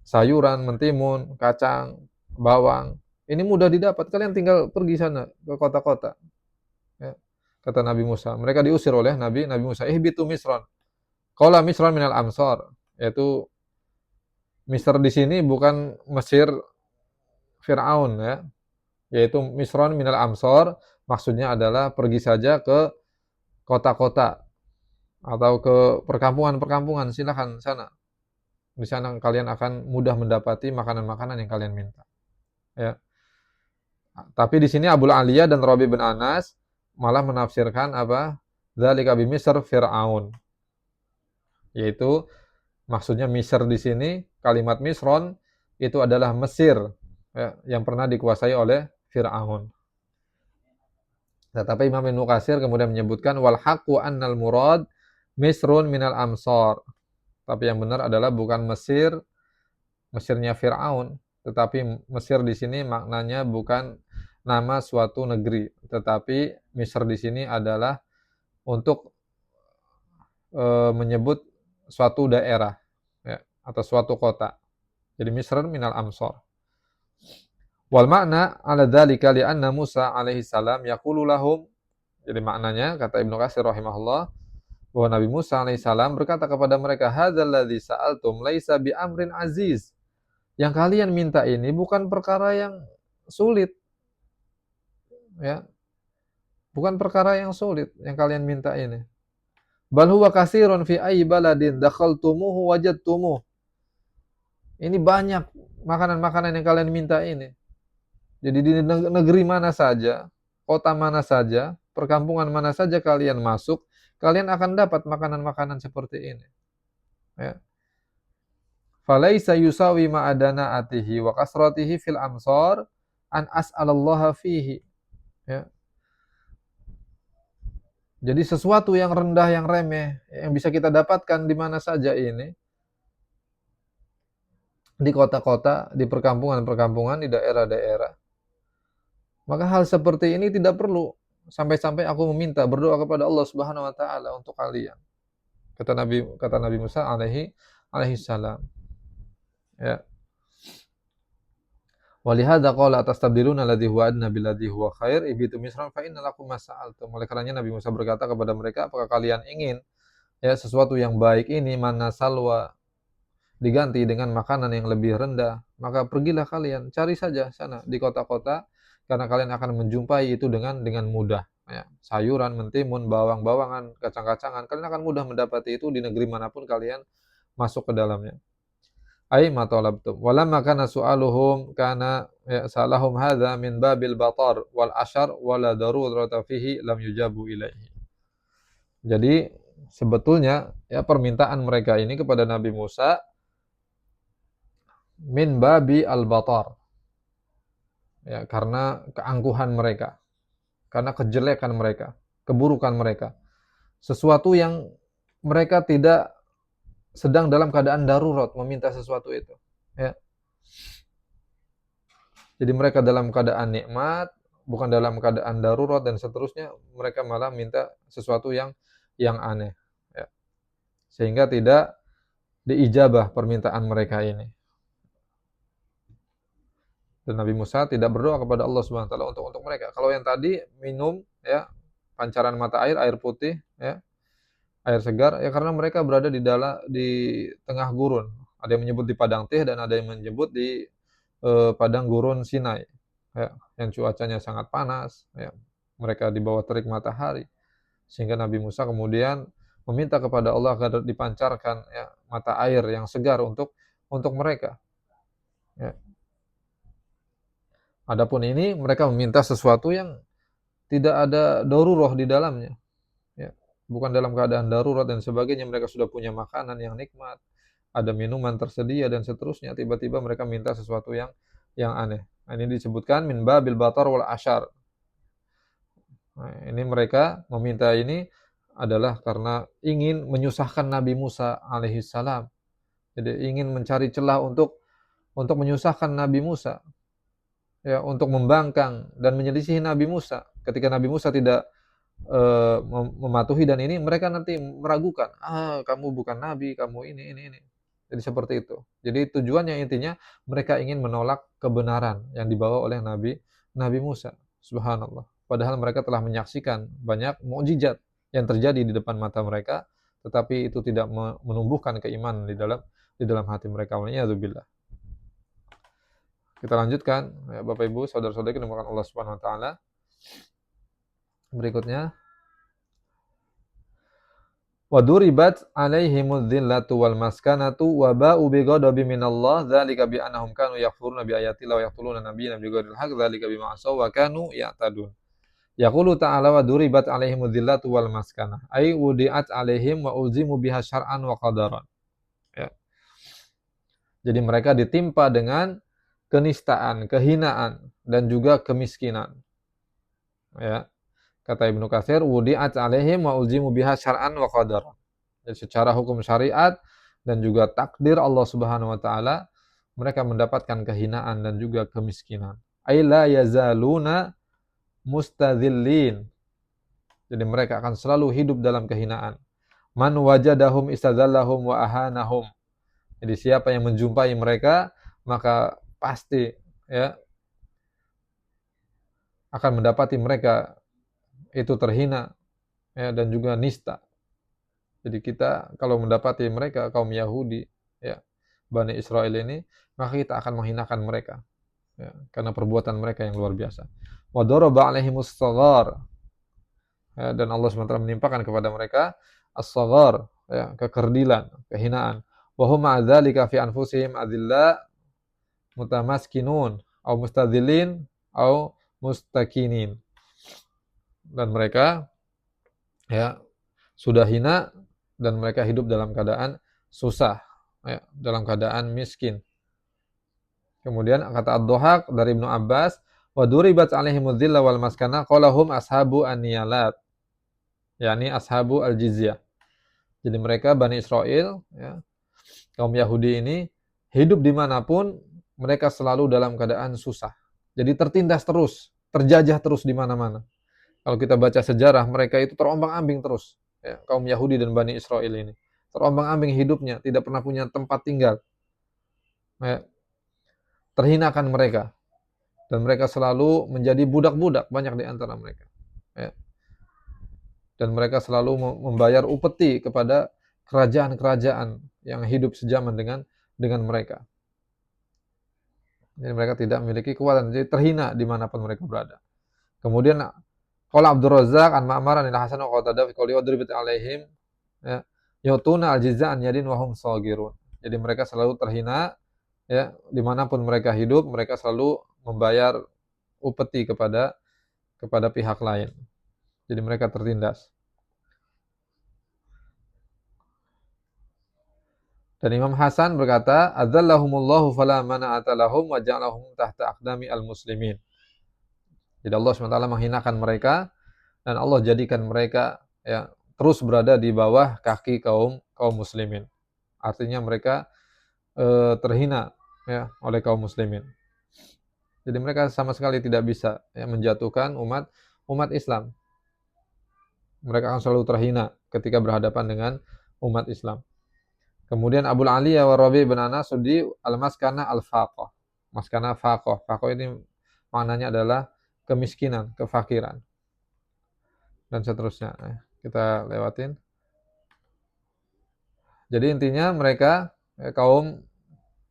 Sayuran, mentimun, kacang, bawang. Ini mudah didapat. Kalian tinggal pergi sana ke kota-kota. Ya, kata Nabi Musa. Mereka diusir oleh Nabi Musa. Ihbitu Misron. Qala Misron minal Amsar. Yaitu Misr di sini bukan Mesir Fir'aun, ya. Yaitu Misron minal Amsar. Maksudnya adalah pergi saja ke kota-kota atau ke perkampungan-perkampungan. Silakan sana. Di sana kalian akan mudah mendapati makanan-makanan yang kalian minta. Ya. Tapi di sini Abu Aliyah dan Rabi bin Anas malah menafsirkan apa? Dzalika bi Misr Fir'aun. Yaitu maksudnya Misr di sini kalimat Misron itu adalah Mesir, ya, yang pernah dikuasai oleh Fir'aun. Nah, tapi Imam Ibnu Katsir kemudian menyebutkan wal haqqu annal murad Misrun minal Amsar. Tapi yang benar adalah bukan Mesir, Mesirnya Fir'aun, tetapi Mesir di sini maknanya bukan nama suatu negeri, tetapi Misr di sini adalah untuk menyebut suatu daerah, ya, atau suatu kota. Jadi Misr minal Amsar. Wal makna ala dzalika li anna Musa alaihi salam yaqulu lahum. Jadi maknanya kata Ibnu Katsir rahimahullah bahwa Nabi Musa alaihi salam berkata kepada mereka, hadzal ladzi sa'altum laisa bi amrin aziz. Yang kalian minta ini bukan perkara yang sulit. Ya. Bukan perkara yang sulit yang kalian minta ini. Bal huwa katsirun fi ayyi baladin dakhaltumuhu wajadtumuh. Ini banyak makanan-makanan yang kalian minta ini. Jadi di negeri mana saja, kota mana saja, perkampungan mana saja kalian masuk, kalian akan dapat makanan-makanan seperti ini. Ya. Falaisa yusawi ma'adana atihi wa kasratihi fil amsar an as'alallaha fihi. Ya. Jadi sesuatu yang rendah, yang remeh, yang bisa kita dapatkan di mana saja ini, di kota-kota, di perkampungan-perkampungan, di daerah-daerah. Maka hal seperti ini tidak perlu sampai-sampai aku meminta berdoa kepada Allah Subhanahu wa taala untuk kalian. Kata Nabi Musa alaihi salam. Ya. Walihada qala atastabdiluna alladhi huwa adna billadhi huwa khair ibitu misran fa inna lakum masa'altum. Oleh karenanya Nabi Musa berkata kepada mereka, apakah kalian ingin ya sesuatu yang baik ini mana salwa diganti dengan makanan yang lebih rendah, maka pergilah kalian cari saja sana di kota-kota karena kalian akan menjumpai itu dengan mudah, ya. Sayuran, mentimun, bawang-bawangan, kacang-kacangan, kalian akan mudah mendapati itu di negeri manapun kalian masuk ke dalamnya. Ai ma talabtum. Walamma kana su'aluhum kana ya salahum hadza min babil batar wal ashar wala darurata fihi lam yujabu ilaihi. Jadi sebetulnya ya permintaan mereka ini kepada Nabi Musa min babi al-batar. Ya, karena keangkuhan mereka, karena kejelekan mereka, keburukan mereka. Sesuatu yang mereka tidak sedang dalam keadaan darurat meminta sesuatu itu. Ya. Jadi mereka dalam keadaan nikmat, bukan dalam keadaan darurat dan seterusnya, mereka malah minta sesuatu yang aneh. Ya. Sehingga tidak diijabah permintaan mereka ini. Dan Nabi Musa tidak berdoa kepada Allah Subhanahu wa taala untuk mereka. Kalau yang tadi minum ya pancaran mata air putih ya, air segar ya karena mereka berada di tengah gurun. Ada yang menyebut di padang teh dan ada yang menyebut di padang gurun Sinai. Ya, yang cuacanya sangat panas ya. Mereka di bawah terik matahari. Sehingga Nabi Musa kemudian meminta kepada Allah agar dipancarkan ya mata air yang segar untuk mereka. Ya. Adapun ini mereka meminta sesuatu yang tidak ada darurah di dalamnya. Ya. Bukan dalam keadaan darurat dan sebagainya, mereka sudah punya makanan yang nikmat, ada minuman tersedia dan seterusnya, tiba-tiba mereka minta sesuatu yang aneh. Ini disebutkan min babil batar wal ashar. Nah, ini mereka meminta ini adalah karena ingin menyusahkan Nabi Musa alaihissalam. Jadi ingin mencari celah untuk menyusahkan Nabi Musa, ya, untuk membangkang dan menyelisihi Nabi Musa. Ketika Nabi Musa tidak mematuhi dan ini mereka nanti meragukan, kamu bukan nabi, kamu ini. Jadi seperti itu. Jadi tujuannya intinya mereka ingin menolak kebenaran yang dibawa oleh Nabi Musa. Subhanallah. Padahal mereka telah menyaksikan banyak mukjizat yang terjadi di depan mata mereka, tetapi itu tidak menumbuhkan keimanan di dalam hati mereka. Waliyadzubillah. Kita lanjutkan, ya, Bapak Ibu, saudara-saudari yang dimuliakan Allah Subhanahu wa taala. Berikutnya, wa duribat alaihimudz dzillatu wal maskanatu wa ba'u bighadabin minallah dzalika bi annahum kanu yakfuruna bi ayatillahi wa yaqtuluna nabiyyana bighairil haqq dzalika bima asaw wa kanu ya'tadun. Yaqulu ta'ala wa duribat alaihimudz dzillatu wal maskanah ay wudi'at alaihim wa uzimu biha syar'an wa qadaran. Ya. Jadi mereka ditimpa dengan kenistaan, kehinaan dan juga kemiskinan. Ya. Kata Ibnu Katsir, wudi'at alaihim wa ulzimu biha syar'an wa qadar. Jadi secara hukum syariat dan juga takdir Allah Subhanahu wa taala, mereka mendapatkan kehinaan dan juga kemiskinan. Ai la yazaluna mustadzillin. Jadi mereka akan selalu hidup dalam kehinaan. Man wajadahum istadzallahum wa ahanahum. Jadi siapa yang menjumpai mereka, maka pasti, ya, akan mendapati mereka itu terhina, ya, dan juga nista. Jadi kita kalau mendapati mereka kaum Yahudi, ya, Bani Israel ini, maka kita akan menghinakan mereka, ya, karena perbuatan mereka yang luar biasa. Wa daraba 'alaihimus saghar, ya, dan Allah SWT menimpakan kepada mereka as-saghar, ya, kekerdilan, kehinaan. Wa hum ma'adzalika fi anfusihim adilla mutamaskinun au mustadzilin au mustakinin. Dan mereka, ya, sudah hina dan mereka hidup dalam keadaan susah, ya, dalam keadaan miskin. Kemudian kata Ad-Dhahak dari Ibnu Abbas, wa duribat alaihimudz dzilla wal maskana qalahum ashabu an-niyalat, yakni ashabu al-jizyah. Jadi mereka Bani Israel, ya, kaum Yahudi ini hidup dimanapun mereka selalu dalam keadaan susah. Jadi tertindas terus, terjajah terus di mana-mana. Kalau kita baca sejarah, mereka itu terombang-ambing terus. Ya, kaum Yahudi dan Bani Israel ini. Terombang-ambing hidupnya, tidak pernah punya tempat tinggal. Ya, terhinakan mereka. Dan mereka selalu menjadi budak-budak, banyak di antara mereka. Ya. Dan mereka selalu membayar upeti kepada kerajaan-kerajaan yang hidup sejaman dengan mereka. Jadi mereka tidak memiliki kekuatan, jadi terhina dimanapun mereka berada. Kemudian qala Abdur Razzaq an Ma'mar an Hasan wa Qatadah fi qouli wadribat alaihim, ya, yutuna al-jizaan yadin wa hum saghirun. Jadi mereka selalu terhina, ya, dimanapun mereka hidup, mereka selalu membayar upeti kepada pihak lain. Jadi mereka tertindas. Dan Imam Hasan berkata, adzallahumullahu fala mana'ata lahum wa ja'alahum tahta aqdami al-muslimin. Jadi Allah SWT menghinakan mereka dan Allah jadikan mereka, ya, terus berada di bawah kaki kaum muslimin. Artinya mereka terhina, ya, oleh kaum muslimin. Jadi mereka sama sekali tidak bisa, ya, menjatuhkan umat Islam. Mereka akan selalu terhina ketika berhadapan dengan umat Islam. Kemudian Abul Aliyah wa Rabi' bin Anas di al-maskana al-faqah. Maskana faqah. Faqah ini maknanya adalah kemiskinan, kefakiran. Dan seterusnya. Kita lewatin. Jadi intinya mereka, kaum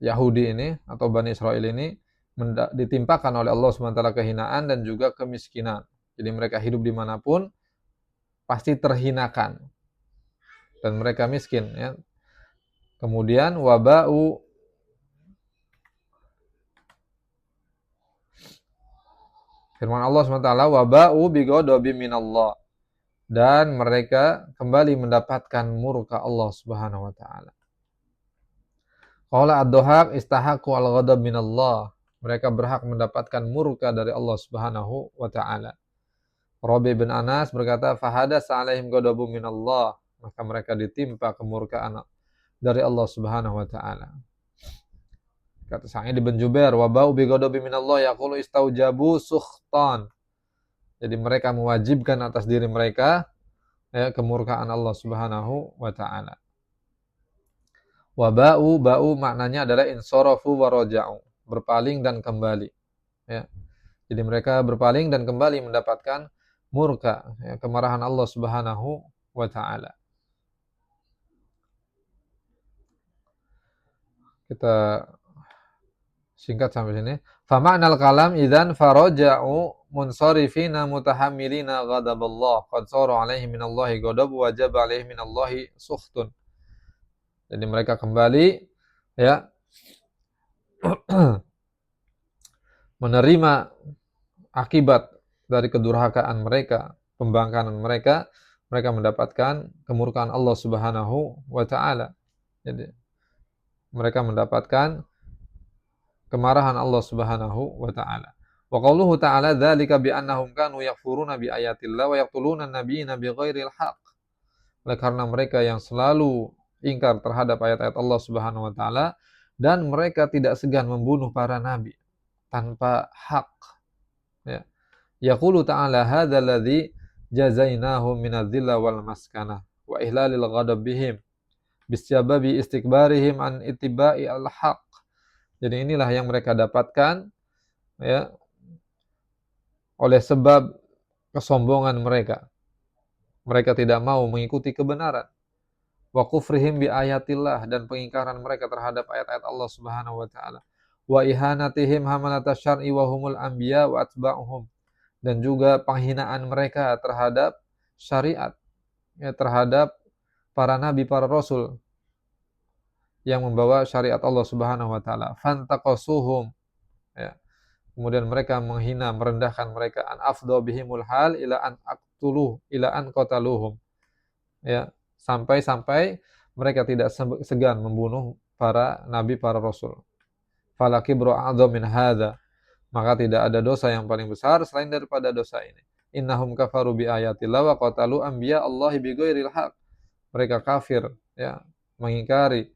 Yahudi ini atau Bani Israel ini ditimpakan oleh Allah SWT kehinaan dan juga kemiskinan. Jadi mereka hidup dimanapun pasti terhinakan. Dan mereka miskin, ya. Kemudian waba'u firman Allah SWT, waba'u bighadabin minallah, dan mereka kembali mendapatkan murka Allah Subhanahu wa taala. Qala ad-Dhahak istahaqqu al-ghadab minallah. Mereka berhak mendapatkan murka dari Allah Subhanahu wa taala. Rabi bin Anas berkata, "Fahadatsa 'alaihim ghadabun minallah." Maka mereka ditimpa kemurkaan dari Allah Subhanahu wa taala. Kata Sa'id bin Jubair, "Wa ba'u bi ghadabin minallah yaqulu istaujabu sukhtan." Jadi mereka mewajibkan atas diri mereka ya, kemurkaan Allah Subhanahu wa taala. Wa ba'u maknanya adalah insarafu wa raja'u, berpaling dan kembali. Ya. Jadi mereka berpaling dan kembali mendapatkan murka, ya, kemarahan Allah Subhanahu wa taala. Kita singkat sampai sini. Fa ma'nal kalam idzan faraja'u munsarifina mutahammilina ghadaballah qad sara 'alaihi minallahi ghadab wajaba 'alaihi minallahi sukhtun. Jadi mereka kembali ya menerima akibat dari kedurhakaan mereka, pembangkangan mereka, mereka mendapatkan kemurkaan Allah Subhanahu wa taala. Jadi mereka mendapatkan kemarahan Allah Subhanahu wa taala. Wa qauluhu ta'ala dzalika bi annahum kanu yakfuruna bi ayatillah wa yaqtuluna an-nabiyina bighairil haqq. Oleh karena mereka yang selalu ingkar terhadap ayat-ayat Allah Subhanahu wa taala dan mereka tidak segan membunuh para nabi tanpa hak. Ya. Yaqulu ta'ala hadzal ladzi jazainahum minadh-dhilla wal maskanah wa ihlalil ghadab bihim bisyababi istikbarihim an ittiba'i al-haq. Jadi inilah yang mereka dapatkan ya oleh sebab kesombongan mereka. Mereka tidak mau mengikuti kebenaran. Wa kufrihim bi ayatillah dan pengingkaran mereka terhadap ayat-ayat Allah Subhanahu wa taala. Wa ihanatihim hamalata syar'i wa humul anbiya wa atba'uhum. Dan juga penghinaan mereka terhadap syariat, ya, terhadap para nabi, para rasul yang membawa syariat Allah Subhanahu wa taala. Fantaqasuhum, ya. Kemudian mereka menghina, merendahkan mereka, an afdha bihimul hal ila an aqtuluh ila an qataluhum. Ya, sampai mereka tidak segan membunuh para nabi, para rasul. Falakibru a'dham min hadza. Maka tidak ada dosa yang paling besar selain daripada dosa ini. Innahum kafaru bi ayatillah wa qatalu anbiya Allahi bighairil haq. Mereka kafir, ya, mengingkari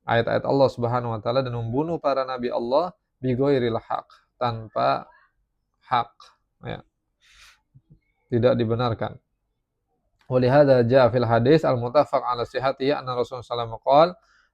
ayat-ayat Allah Subhanahu wa taala dan membunuh para nabi Allah bighairil haq, tanpa hak, ya. Tidak dibenarkan. Walihada jaa fil hadis al-muttafaq ala sihhatihi anna Rasulullah sallallahu alaihi wasallam qala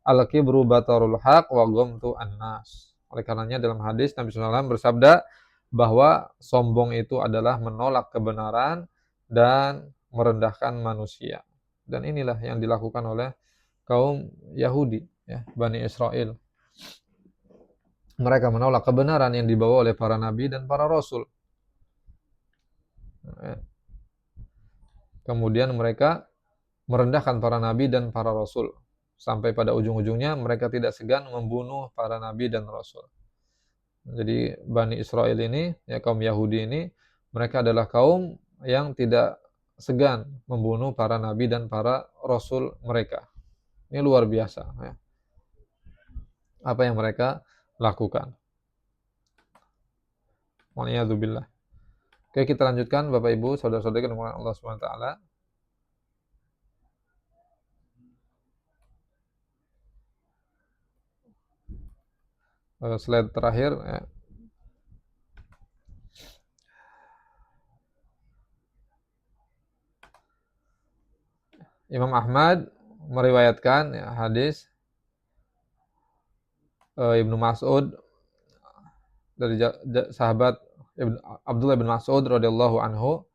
al-kibru batarul haq wa ghamtu an-nas. Oleh karenanya dalam hadis Nabi SAW bersabda bahwa sombong itu adalah menolak kebenaran dan merendahkan manusia. Dan inilah yang dilakukan oleh kaum Yahudi, ya, Bani Israel. Mereka menolak kebenaran yang dibawa oleh para nabi dan para rasul. Kemudian mereka merendahkan para nabi dan para rasul. Sampai pada ujung-ujungnya mereka tidak segan membunuh para nabi dan rasul. Jadi Bani Israel ini, ya, kaum Yahudi ini, mereka adalah kaum yang tidak segan membunuh para nabi dan para rasul mereka. Ini luar biasa, ya, apa yang mereka lakukan. Waliyadzubillah. Oke, kita lanjutkan Bapak Ibu, saudara-saudari yang dimuliakan Allah Subhanahu wa taala. Slide terakhir, ya. Imam Ahmad meriwayatkan, ya, hadis Ibnu Mas'ud dari sahabat Abdullah bin Mas'ud radhiyallahu anhu,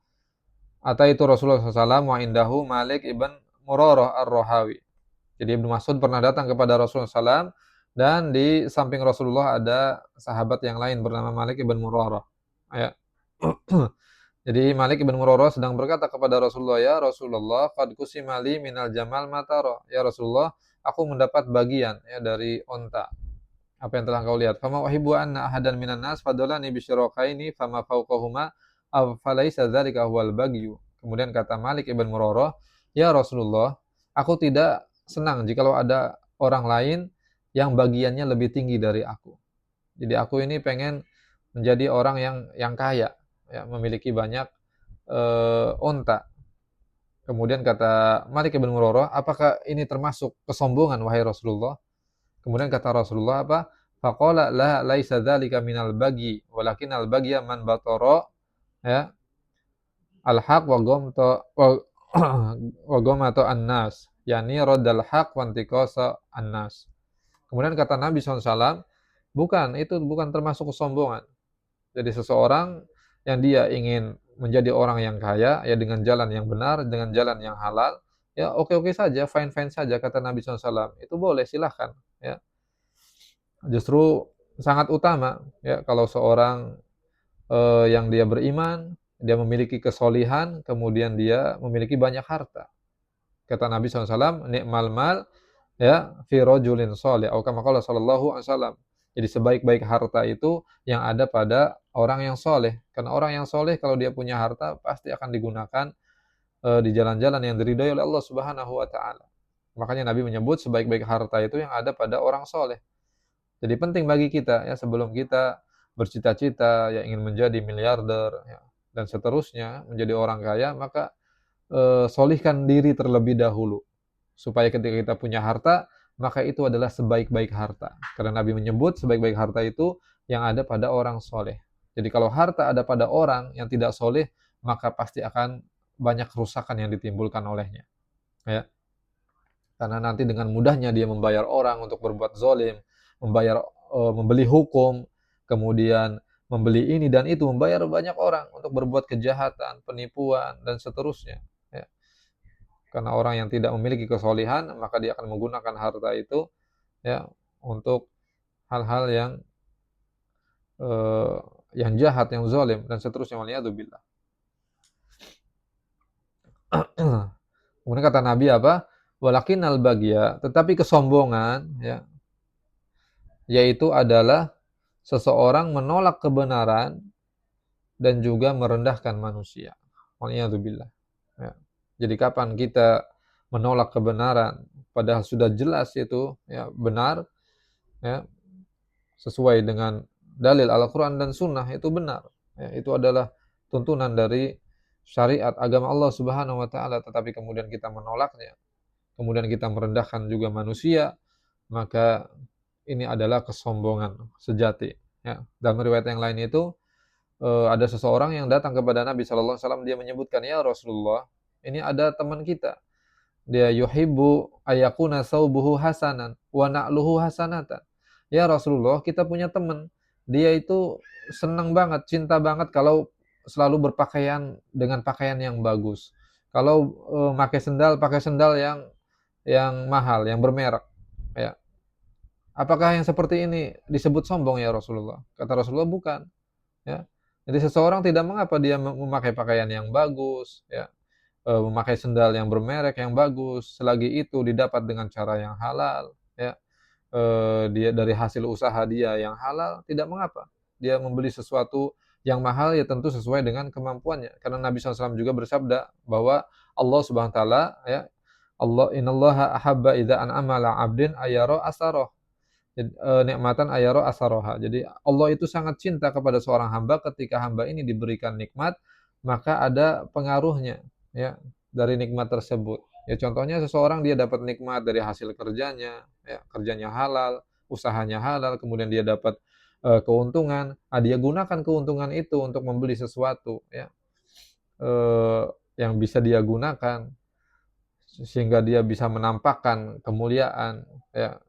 ataitu Rasulullah SAW wa indahu Malik ibn Murarah ar-Rahawi. Jadi Ibnu Mas'ud pernah datang kepada Rasulullah SAW dan di samping Rasulullah ada sahabat yang lain bernama Malik ibn Murarah. Ya. Jadi Malik ibn Murarah sedang berkata kepada Rasulullah, "Ya Rasulullah, qad kusima li minal jamal matara." Ya Rasulullah, aku mendapat bagian, ya, dari onta. Apa yang telah kau lihat? Fama uhibbu anna ahadan minan nas fadalani bi syirakaini fama fawqahuma aw falaysa dzalika huwal bagyu. Kemudian kata Malik ibn Murarah, "Ya Rasulullah, aku tidak senang jikalau ada orang lain yang bagiannya lebih tinggi dari aku. Jadi aku ini pengen menjadi orang yang kaya, ya, memiliki banyak unta. Kemudian kata Malik bin Murarah, "Apakah ini termasuk kesombongan wahai Rasulullah?" Kemudian kata Rasulullah apa? Faqala la laisa dzalika minal bagyi, walakinnal bagya man batara ya al-haq wa ghamta wa ghamata an-nas, yakni raddal haq wa intiqasa an-nas. Kemudian kata Nabi SAW, itu bukan termasuk kesombongan. Jadi seseorang yang dia ingin menjadi orang yang kaya, ya dengan jalan yang benar, dengan jalan yang halal, ya oke-oke saja, fine-fine saja, kata Nabi SAW. Itu boleh, silahkan. Ya. Justru sangat utama, ya kalau seorang yang dia beriman, dia memiliki kesolihan, kemudian dia memiliki banyak harta. Kata Nabi SAW, ni'mal mal, ya, fi rajulin shalih, atau kama qala sallallahu alaihi wasallam. Jadi sebaik-baik harta itu yang ada pada orang yang soleh. Karena orang yang soleh kalau dia punya harta pasti akan digunakan di jalan-jalan yang diridhai oleh Allah Subhanahu wa taala. Makanya Nabi menyebut sebaik-baik harta itu yang ada pada orang soleh. Jadi penting bagi kita ya sebelum kita bercita-cita ya ingin menjadi miliarder ya, dan seterusnya menjadi orang kaya, maka solihkan diri terlebih dahulu supaya ketika kita punya harta maka itu adalah sebaik-baik harta. Karena Nabi menyebut sebaik-baik harta itu yang ada pada orang soleh. Jadi kalau harta ada pada orang yang tidak soleh, maka pasti akan banyak kerusakan yang ditimbulkan olehnya. Ya. Karena nanti dengan mudahnya dia membayar orang untuk berbuat zolim, membeli hukum, kemudian membeli ini dan itu, membayar banyak orang untuk berbuat kejahatan, penipuan, dan seterusnya. Ya. Karena orang yang tidak memiliki kesolihan, maka dia akan menggunakan harta itu ya untuk hal-hal yang jahat, yang zalim dan seterusnya. Waliyadzubillah. Kemudian kata Nabi apa? Walakinnal bagya, tetapi kesombongan ya, yaitu adalah seseorang menolak kebenaran dan juga merendahkan manusia. Waliyadzubillah. Ya. Jadi kapan kita menolak kebenaran padahal sudah jelas itu ya benar ya sesuai dengan dalil Al-Qur'an dan Sunnah, itu benar. Ya, itu adalah tuntunan dari syariat agama Allah Subhanahu wa taala, tetapi kemudian kita menolaknya, kemudian kita merendahkan juga manusia, maka ini adalah kesombongan sejati ya. Dalam riwayat yang lain itu ada seseorang yang datang kepada Nabi sallallahu alaihi wasallam, dia menyebutkan, "Ya Rasulullah, ini ada teman kita. Dia yuhibbu ayakuna saubuhu hasanan wa na'luhu hasanatan." Ya Rasulullah, kita punya teman. Dia itu senang banget, cinta banget kalau selalu berpakaian dengan pakaian yang bagus. Kalau pakai sendal yang mahal, yang bermerek. Ya. Apakah yang seperti ini disebut sombong ya Rasulullah? Kata Rasulullah, bukan. Ya. Jadi seseorang tidak mengapa dia memakai pakaian yang bagus, ya, memakai sendal yang bermerek yang bagus, selagi itu didapat dengan cara yang halal, ya, dia dari hasil usaha dia yang halal, tidak mengapa. Dia membeli sesuatu yang mahal ya tentu sesuai dengan kemampuannya. Karena Nabi SAW juga bersabda bahwa Allah Subhanahu wa taala ya, innallaha ahabba idza an'ama 'ala 'abdin ayara asarah. Nikmatan ayara asaroha. Jadi Allah itu sangat cinta kepada seorang hamba ketika hamba ini diberikan nikmat, maka ada pengaruhnya ya dari nikmat tersebut. Ya contohnya seseorang dia dapat nikmat dari hasil kerjanya, ya, kerjanya halal, usahanya halal, kemudian dia dapat keuntungan, dia gunakan keuntungan itu untuk membeli sesuatu ya. Yang bisa dia gunakan sehingga dia bisa menampakkan kemuliaan ya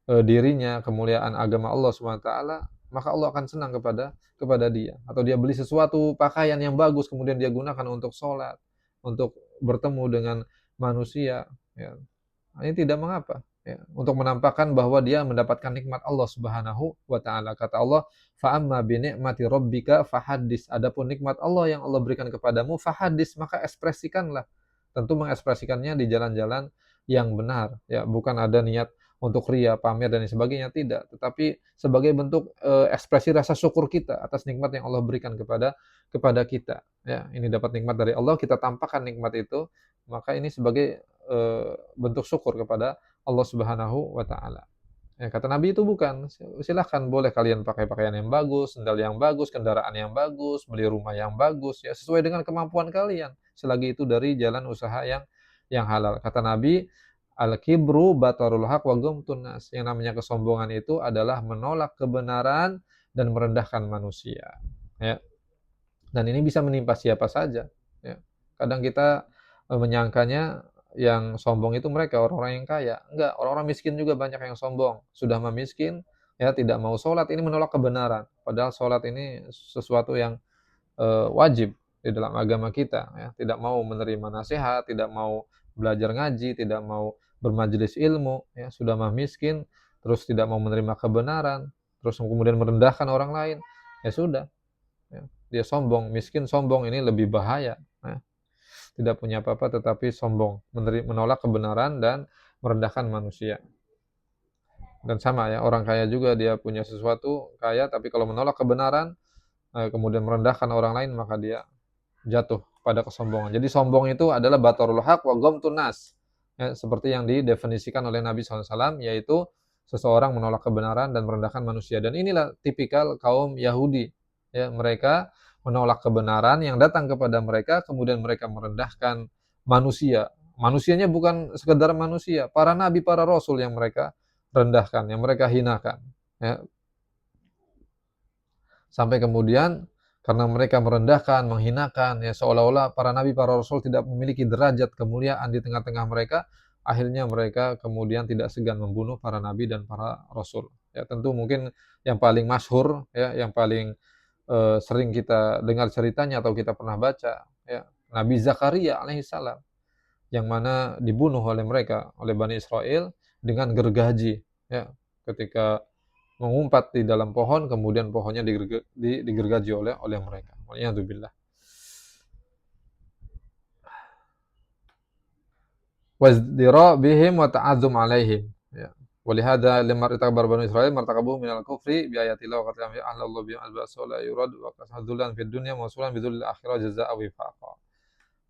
dirinya, kemuliaan agama Allah SWT, maka Allah akan senang kepada dia. Atau dia beli sesuatu pakaian yang bagus kemudian dia gunakan untuk sholat, untuk bertemu dengan manusia ya. Ini tidak mengapa ya, untuk menampakkan bahwa dia mendapatkan nikmat Allah Subhanahu wa taala. Kata Allah, fa amma bi ni'mati rabbika fahaddis. Adapun nikmat Allah yang Allah berikan kepadamu, fahaddis, maka ekspresikanlah. Tentu mengekspresikannya di jalan-jalan yang benar ya, bukan ada niat untuk ria, pamer dan sebagainya, tidak, tetapi sebagai bentuk ekspresi rasa syukur kita atas nikmat yang Allah berikan kepada kita ya. Ini dapat nikmat dari Allah, kita tampakkan nikmat itu, maka ini sebagai bentuk syukur kepada Allah Subhanahu wa taala. Ya, kata Nabi itu bukan. Silahkan, boleh kalian pakai pakaian yang bagus, sendal yang bagus, kendaraan yang bagus, beli rumah yang bagus, ya sesuai dengan kemampuan kalian. Selagi itu dari jalan usaha yang halal. Kata Nabi, al-kibru batarul haq wa ghamtun nas. Yang namanya kesombongan itu adalah menolak kebenaran dan merendahkan manusia. Ya. Dan ini bisa menimpa siapa saja. Ya. Kadang kita menyangkanya yang sombong itu mereka orang-orang yang kaya. Enggak, orang-orang miskin juga banyak yang sombong. Sudah memiskin, ya tidak mau sholat, ini menolak kebenaran. Padahal sholat ini sesuatu yang wajib di dalam agama kita. Ya. Tidak mau menerima nasihat, tidak mau belajar ngaji, tidak mau bermajelis ilmu. Ya. Sudah miskin, terus tidak mau menerima kebenaran, terus kemudian merendahkan orang lain. Ya sudah, ya. Dia sombong, miskin sombong, ini lebih bahaya. Ya. Tidak punya apa-apa tetapi sombong, menolak kebenaran dan merendahkan manusia. Dan sama ya, orang kaya juga dia punya sesuatu, kaya, tapi kalau menolak kebenaran, kemudian merendahkan orang lain, maka dia jatuh pada kesombongan. Jadi sombong itu adalah batarul haq wa ghamtun nas. Ya, seperti yang didefinisikan oleh Nabi SAW, yaitu seseorang menolak kebenaran dan merendahkan manusia. Dan inilah tipikal kaum Yahudi. Ya, mereka menolak kebenaran yang datang kepada mereka, kemudian mereka merendahkan manusia. Manusianya bukan sekedar manusia, para nabi, para rasul yang mereka rendahkan, yang mereka hinakan. Ya. Sampai kemudian karena mereka merendahkan, menghinakan, ya seolah-olah para nabi, para rasul tidak memiliki derajat kemuliaan di tengah-tengah mereka, akhirnya mereka kemudian tidak segan membunuh para nabi dan para rasul. Ya tentu mungkin yang paling masyhur, ya yang paling sering kita dengar ceritanya atau kita pernah baca, ya Nabi Zakaria alaihissalam, yang mana dibunuh oleh mereka, oleh Bani Israel dengan gergaji, ya ketika mengumpat di dalam pohon, kemudian pohonnya digergaji oleh mereka. Waliyadzubillah. Wazdira bihim wa ta'azzum alaihim. Ya. Walihada limar itakbar Bani Israel martakabuhu minal kufri bi ayatillah wa qatlihim ahlallah bihim alba'sa la yurad wa qasadulan fid dunya mawsulan bidhul akhirah jazaa'a wifaqa.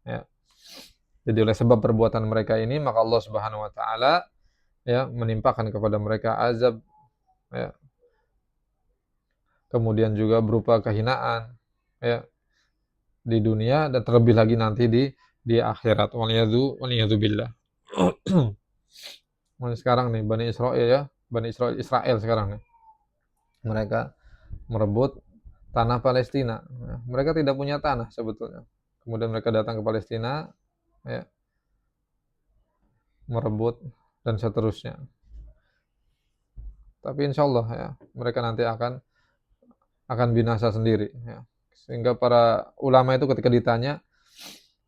Ya. Jadi oleh sebab perbuatan mereka ini maka Allah Subhanahu wa taala ya menimpakan kepada mereka azab, ya. Kemudian juga berupa kehinaan, ya, di dunia dan terlebih lagi nanti di akhirat. Waliyadzubillah. Sekarang nih Bani Israel, ya, Bani Israel sekarang nih. Mereka merebut tanah Palestina. Ya, mereka tidak punya tanah sebetulnya. Kemudian mereka datang ke Palestina, ya, merebut dan seterusnya. Tapi insya Allah ya mereka nanti akan binasa sendiri. Ya. Sehingga para ulama itu ketika ditanya,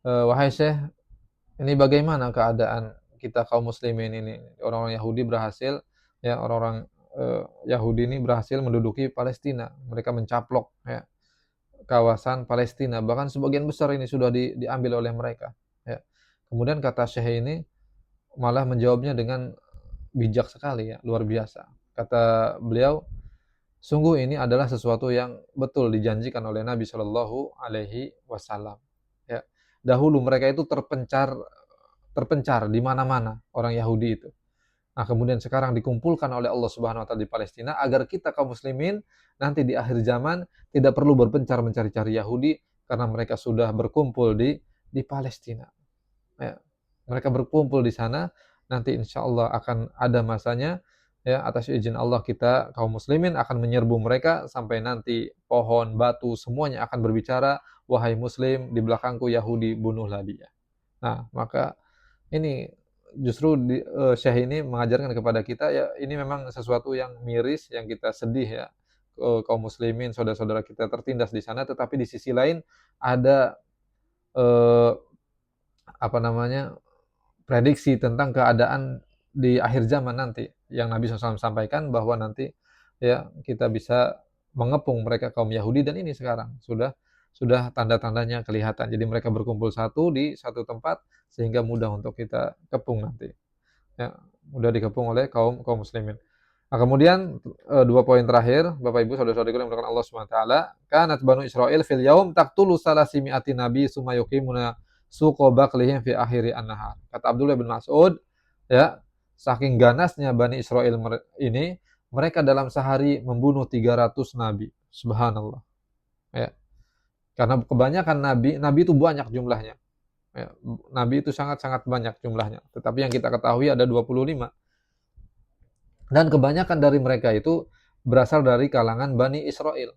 wahai Syekh, ini bagaimana keadaan kita kaum muslimin ini? Orang-orang Yahudi berhasil, ya orang-orang Yahudi ini berhasil menduduki Palestina. Mereka mencaplok ya, kawasan Palestina. Bahkan sebagian besar ini sudah diambil oleh mereka. Ya. Kemudian kata Syekh ini malah menjawabnya dengan bijak sekali ya, luar biasa. Kata beliau, sungguh ini adalah sesuatu yang betul dijanjikan oleh Nabi Shallallahu Alaihi Wasallam. Ya, dahulu mereka itu terpencar di mana-mana orang Yahudi itu. Nah, kemudian sekarang dikumpulkan oleh Allah Subhanahu Wa Taala di Palestina agar kita kaum muslimin nanti di akhir zaman tidak perlu berpencar mencari-cari Yahudi karena mereka sudah berkumpul di Palestina. Ya, mereka berkumpul di sana. Nanti insya Allah akan ada masanya, ya atas izin Allah kita kaum muslimin akan menyerbu mereka sampai nanti pohon, batu semuanya akan berbicara, wahai muslim, di belakangku Yahudi, bunuhlah dia. Nah, maka ini justru Syekh ini mengajarkan kepada kita ya ini memang sesuatu yang miris, yang kita sedih ya, kaum muslimin, saudara-saudara kita tertindas di sana, tetapi di sisi lain ada eh, apa namanya prediksi tentang keadaan di akhir zaman nanti yang Nabi SAW sampaikan bahwa nanti ya kita bisa mengepung mereka kaum Yahudi dan ini sekarang sudah tanda-tandanya kelihatan. Jadi mereka berkumpul satu di satu tempat sehingga mudah untuk kita kepung nanti. Ya, mudah dikepung oleh kaum muslimin. Nah, kemudian dua poin terakhir, Bapak Ibu saudara-saudariku yang dimuliakan Allah Subhanahu wa taala, kanat Banu Israil fil yaum taqtulu salasimi'ati nabi summa yuqimuna suqa baqlihim fi akhiri an-nahar. Kata Abdullah bin Mas'ud, ya, saking ganasnya Bani Israel ini, mereka dalam sehari membunuh 300 nabi. Subhanallah. Ya. Karena kebanyakan nabi itu banyak jumlahnya. Ya, nabi itu sangat-sangat banyak jumlahnya. Tetapi yang kita ketahui ada 25. Dan kebanyakan dari mereka itu berasal dari kalangan Bani Israel.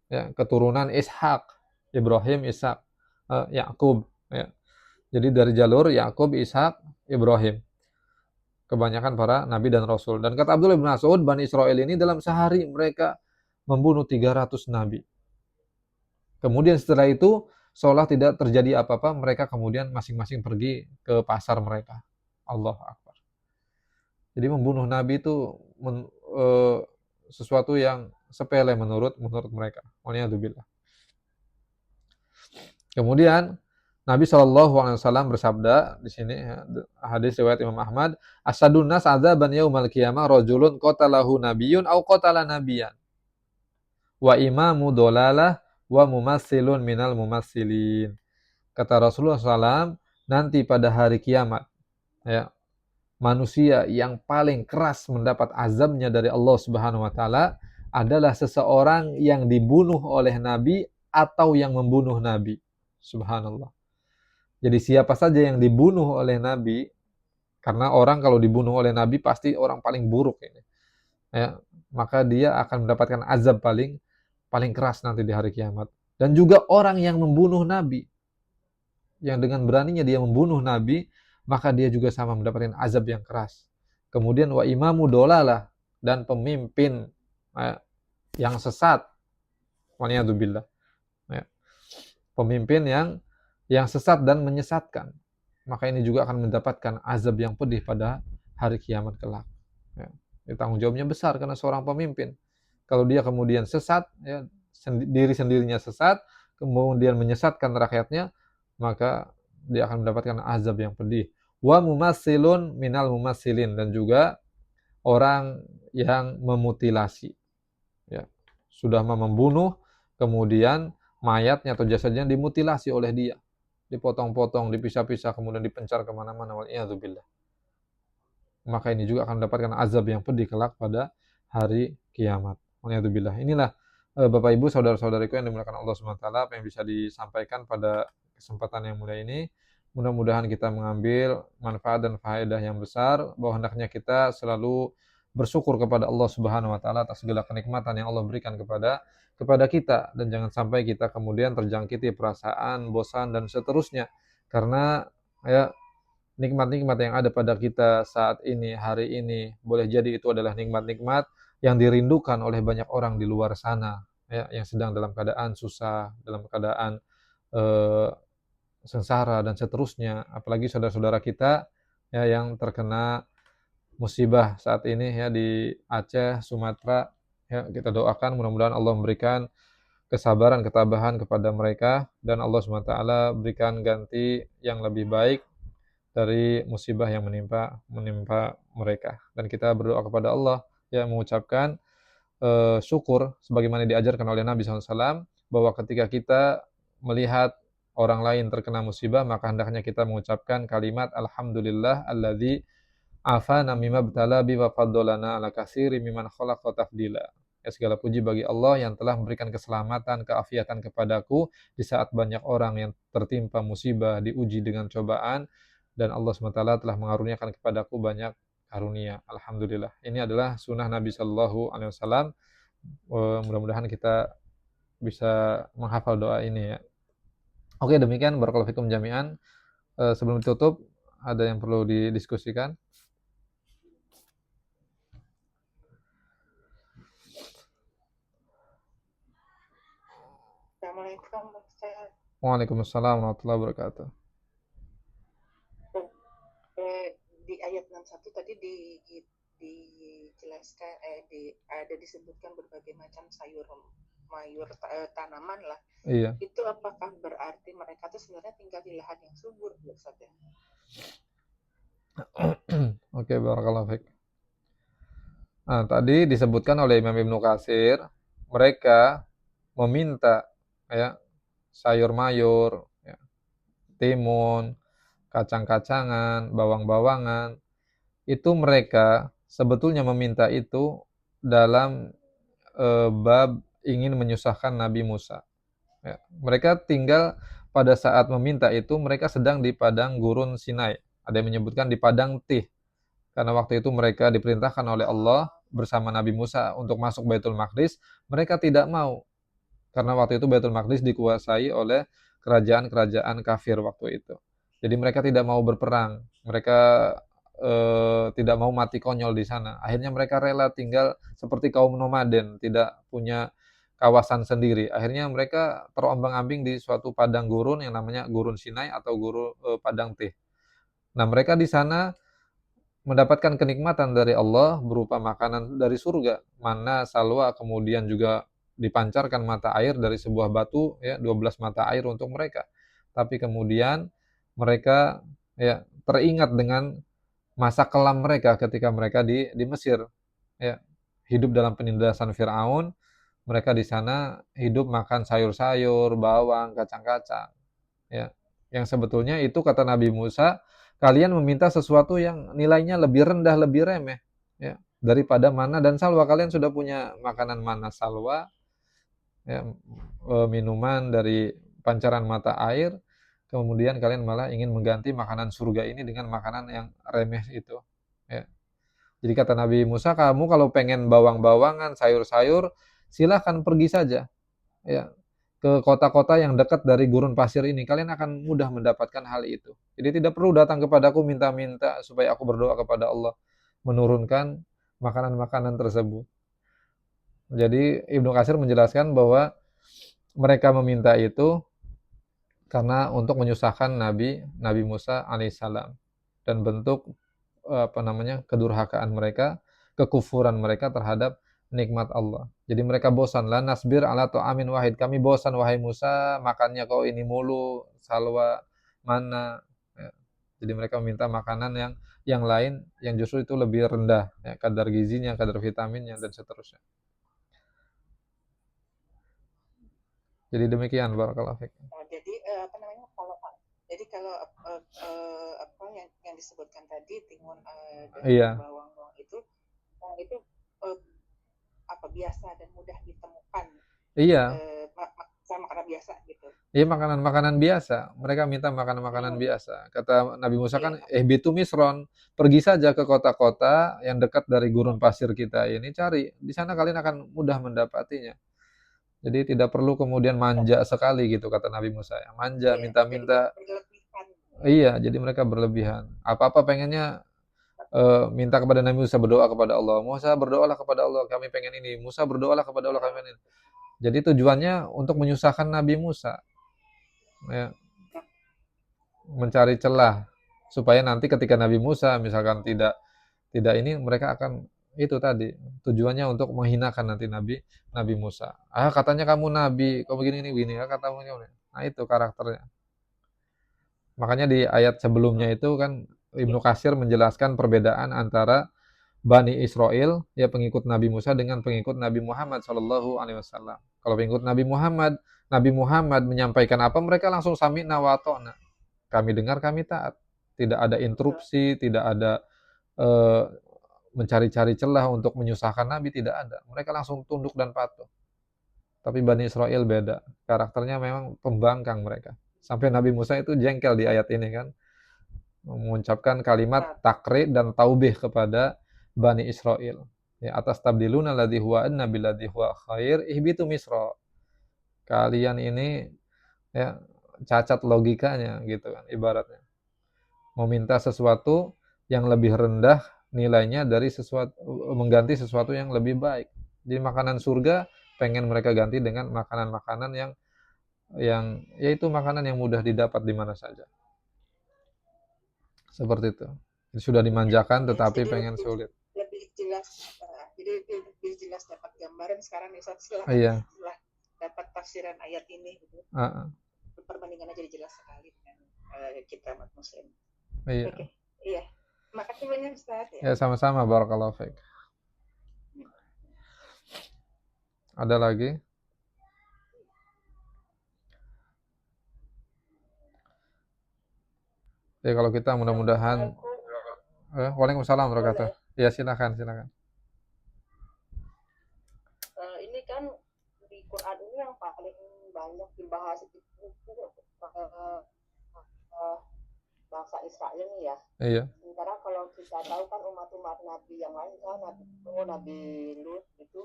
Ya, keturunan Ishak, Ibrahim, Ishak, Yakub. Ya. Jadi dari jalur Yakub, Ishak, Ibrahim. Kebanyakan para nabi dan rasul. Dan kata Abdullah bin Mas'ud, Bani Israel ini dalam sehari mereka membunuh 300 nabi. Kemudian setelah itu, seolah tidak terjadi apa-apa, mereka kemudian masing-masing pergi ke pasar mereka. Allahu Akbar. Jadi membunuh nabi itu sesuatu yang sepele menurut mereka. Waliyadzubillah. Kemudian Nabi SAW bersabda di sini, hadis riwayat Imam Ahmad, asadun nas adzaban yaumal qiyamah rajulun qatalahu nabiyyun au qatala nabiyyan wa imamu dolalah wa mumassilun minal mumassilin. Kata Rasulullah SAW, nanti pada hari kiamat, ya, manusia yang paling keras mendapat azabnya dari Allah Subhanahu wa taala adalah seseorang yang dibunuh oleh nabi atau yang membunuh nabi. Subhanallah. Jadi siapa saja yang dibunuh oleh nabi, karena orang kalau dibunuh oleh nabi pasti orang paling buruk ini. Ya, maka dia akan mendapatkan azab paling keras nanti di hari kiamat. Dan juga orang yang membunuh nabi, yang dengan beraninya dia membunuh nabi, maka dia juga sama mendapatkan azab yang keras. Kemudian wa imamu dolalah, dan pemimpin yang sesat. Waliyadzubillah. Ya. Pemimpin yang sesat dan menyesatkan, maka ini juga akan mendapatkan azab yang pedih pada hari kiamat kelak. Ya. Tanggung jawabnya besar karena seorang pemimpin. Kalau dia kemudian sesat, ya, diri sendirinya sesat, kemudian menyesatkan rakyatnya, maka dia akan mendapatkan azab yang pedih. Wa mumassilun minal mumassilin, dan juga orang yang memutilasi. Ya. Sudah membunuh, kemudian mayatnya atau jasadnya dimutilasi oleh dia. Dipotong-potong, dipisah-pisah, kemudian dipencar kemana-mana. Wal'iyadzubillah. Maka ini juga akan mendapatkan azab yang pedih kelak pada hari kiamat. Wal'iyadzubillah. Inilah Bapak Ibu, saudara-saudariku yang dimuliakan Allah SWT, apa yang bisa disampaikan pada kesempatan yang mulia ini. Mudah-mudahan kita mengambil manfaat dan faedah yang besar, bahwa hendaknya kita selalu bersyukur kepada Allah Subhanahu wa taala atas segala kenikmatan yang Allah berikan kepada kita, dan jangan sampai kita kemudian terjangkiti perasaan bosan dan seterusnya, karena ya, nikmat-nikmat yang ada pada kita saat ini, hari ini, boleh jadi itu adalah nikmat-nikmat yang dirindukan oleh banyak orang di luar sana, ya, yang sedang dalam keadaan susah, dalam keadaan sengsara dan seterusnya. Apalagi saudara-saudara kita, ya, yang terkena musibah saat ini, ya, di Aceh, Sumatera. Ya, kita doakan mudah-mudahan Allah memberikan kesabaran, ketabahan kepada mereka, dan Allah SWT berikan ganti yang lebih baik dari musibah yang menimpa mereka. Dan kita berdoa kepada Allah, ya, mengucapkan syukur sebagaimana diajarkan oleh Nabi SAW, bahwa ketika kita melihat orang lain terkena musibah, maka hendaknya kita mengucapkan kalimat alhamdulillah alladzi afana mimma btala bi wa faddalana ala katsiri mimman khalaqa tafdila. Ya, segala puji bagi Allah yang telah memberikan keselamatan, keafiatan kepadaku di saat banyak orang yang tertimpa musibah, diuji dengan cobaan, dan Allah SWT telah mengaruniakan kepadaku banyak karunia. Alhamdulillah. Ini adalah sunnah Nabi Shallallahu Alaihi Wasallam. Mudah-mudahan kita bisa menghafal doa ini, ya. Oke, demikian barakallahu fikum jami'an. Sebelum ditutup, ada yang perlu didiskusikan? Assalamualaikum Ustaz. Waalaikumsalam warahmatullahi wabarakatuh. Di ayat 61 tadi dijelaskan, ada disebutkan berbagai macam mayur tanaman lah. Iya. Itu apakah berarti mereka tuh sebenarnya tinggal di lahan yang subur, Ustaz? Oke, barakallahu fiik. Nah, tadi disebutkan oleh Imam Ibnu Katsir, mereka meminta, ya, sayur mayur, ya, timun, kacang-kacangan, bawang-bawangan, itu mereka sebetulnya meminta itu dalam bab ingin menyusahkan Nabi Musa. Ya. Mereka tinggal pada saat meminta itu mereka sedang di padang gurun Sinai. Ada yang menyebutkan di padang Tih. Karena waktu itu mereka diperintahkan oleh Allah bersama Nabi Musa untuk masuk Baitul Maqdis, mereka tidak mau. Karena waktu itu Baitul Maqdis dikuasai oleh kerajaan-kerajaan kafir waktu itu. Jadi mereka tidak mau berperang. Mereka tidak mau mati konyol di sana. Akhirnya mereka rela tinggal seperti kaum nomaden, tidak punya kawasan sendiri. Akhirnya mereka terombang-ambing di suatu padang gurun yang namanya Gurun Sinai atau Padang Tih. Nah, mereka di sana mendapatkan kenikmatan dari Allah berupa makanan dari surga, manna, salwa, kemudian juga dipancarkan mata air dari sebuah batu, ya, 12 mata air untuk mereka. Tapi kemudian mereka ya teringat dengan masa kelam mereka ketika mereka di Mesir, ya. Hidup dalam penindasan Firaun, mereka di sana hidup makan sayur-sayur, bawang, kacang-kacang, ya. Yang sebetulnya itu kata Nabi Musa, kalian meminta sesuatu yang nilainya lebih rendah, lebih remeh, ya, daripada mana dan salwa. Kalian sudah punya makanan mana salwa, ya, minuman dari pancaran mata air, kemudian kalian malah ingin mengganti makanan surga ini dengan makanan yang remeh itu, ya. Jadi kata Nabi Musa, kamu kalau pengen bawang-bawangan, sayur-sayur, silahkan pergi saja, ya, ke kota-kota yang dekat dari gurun pasir ini. Kalian akan mudah mendapatkan hal itu. Jadi tidak perlu datang kepadaku minta-minta supaya aku berdoa kepada Allah menurunkan makanan-makanan tersebut. Jadi Ibnu Katsir menjelaskan bahwa mereka meminta itu karena untuk menyusahkan Nabi Musa alaihissalam, dan bentuk kedurhakaan mereka, kekufuran mereka terhadap nikmat Allah. Jadi mereka bosan, la nasbir ala ta'amin wahid. Kami bosan wahai Musa, makannya kau ini mulu, salwa, mana. Ya. Jadi mereka meminta makanan yang lain yang justru itu lebih rendah, ya, kadar gizinya, kadar vitaminnya dan seterusnya. Jadi demikian barakallahu fiik. Jadi kalau apa yang disebutkan tadi timun dan Iya. bawang itu apa biasa dan mudah ditemukan. Iya. Makanan biasa gitu. Iya, makanan-makanan biasa. Mereka minta makanan-makanan biasa. Kata Nabi Musa kan, ihbitu misron, pergi saja ke kota-kota yang dekat dari gurun pasir kita ini, cari. Di sana kalian akan mudah mendapatinya. Jadi tidak perlu kemudian manja sekali gitu kata Nabi Musa. Ya. Manja, minta-minta. Iya, jadi mereka berlebihan. Apa-apa pengennya minta kepada Nabi Musa, berdoa kepada Allah. Musa berdoalah kepada Allah, kami pengen ini. Musa berdoalah kepada Allah, kami pengen ini. Jadi tujuannya untuk menyusahkan Nabi Musa. Ya, mencari celah supaya nanti ketika Nabi Musa misalkan tidak ini, mereka akan itu tadi tujuannya untuk menghinakan nanti Nabi Musa. Katanya kamu nabi, kamu begini, katamu. Nah, itu karakternya. Makanya di ayat sebelumnya itu kan Ibnu Katsir menjelaskan perbedaan antara Bani Israel, ya, pengikut Nabi Musa dengan pengikut Nabi Muhammad Shallallahu Alaihi Wasallam. Kalau pengikut Nabi Muhammad menyampaikan apa, mereka langsung sami'na wa ata'na. Kami dengar, kami taat. Tidak ada interupsi, tidak ada mencari-cari celah untuk menyusahkan Nabi, tidak ada. Mereka langsung tunduk dan patuh. Tapi Bani Israel beda. Karakternya memang pembangkang mereka. Sampai Nabi Musa itu jengkel di ayat ini kan. Mengucapkan kalimat takri dan taubih kepada Bani Israel. Ya, atas tabdiluna ladzi huwa adna billadzi huwa khair ihbitu misra. Kalian ini ya cacat logikanya gitu kan ibaratnya. Meminta sesuatu yang lebih rendah nilainya dari mengganti sesuatu yang lebih baik. Jadi makanan surga pengen mereka ganti dengan makanan-makanan yang yaitu makanan yang mudah didapat di mana saja. Seperti itu. Sudah dimanjakan tetapi pengen sulit. Lebih jelas, jadi lebih jelas dapat gambaran sekarang nih setelah dapat tafsiran ayat ini gitu. Perbandingannya jadi jelas sekali dengan kita umat muslim. Iya. Oke. Iya. Makasih banyak Ustaz ya. Ya, sama-sama, barakallahu fiik. Ada lagi? Ya, kalau kita mudah-mudahan Waalaikumsalam Boleh. wabarakatuh. Ya, silakan. Ini kan di Quran ini yang paling banyak dibahas itu bangsa Israel nih ya. Iya. Sementara kalau kita tahu kan umat-umat Nabi yang lain, misalnya Nabi Lut itu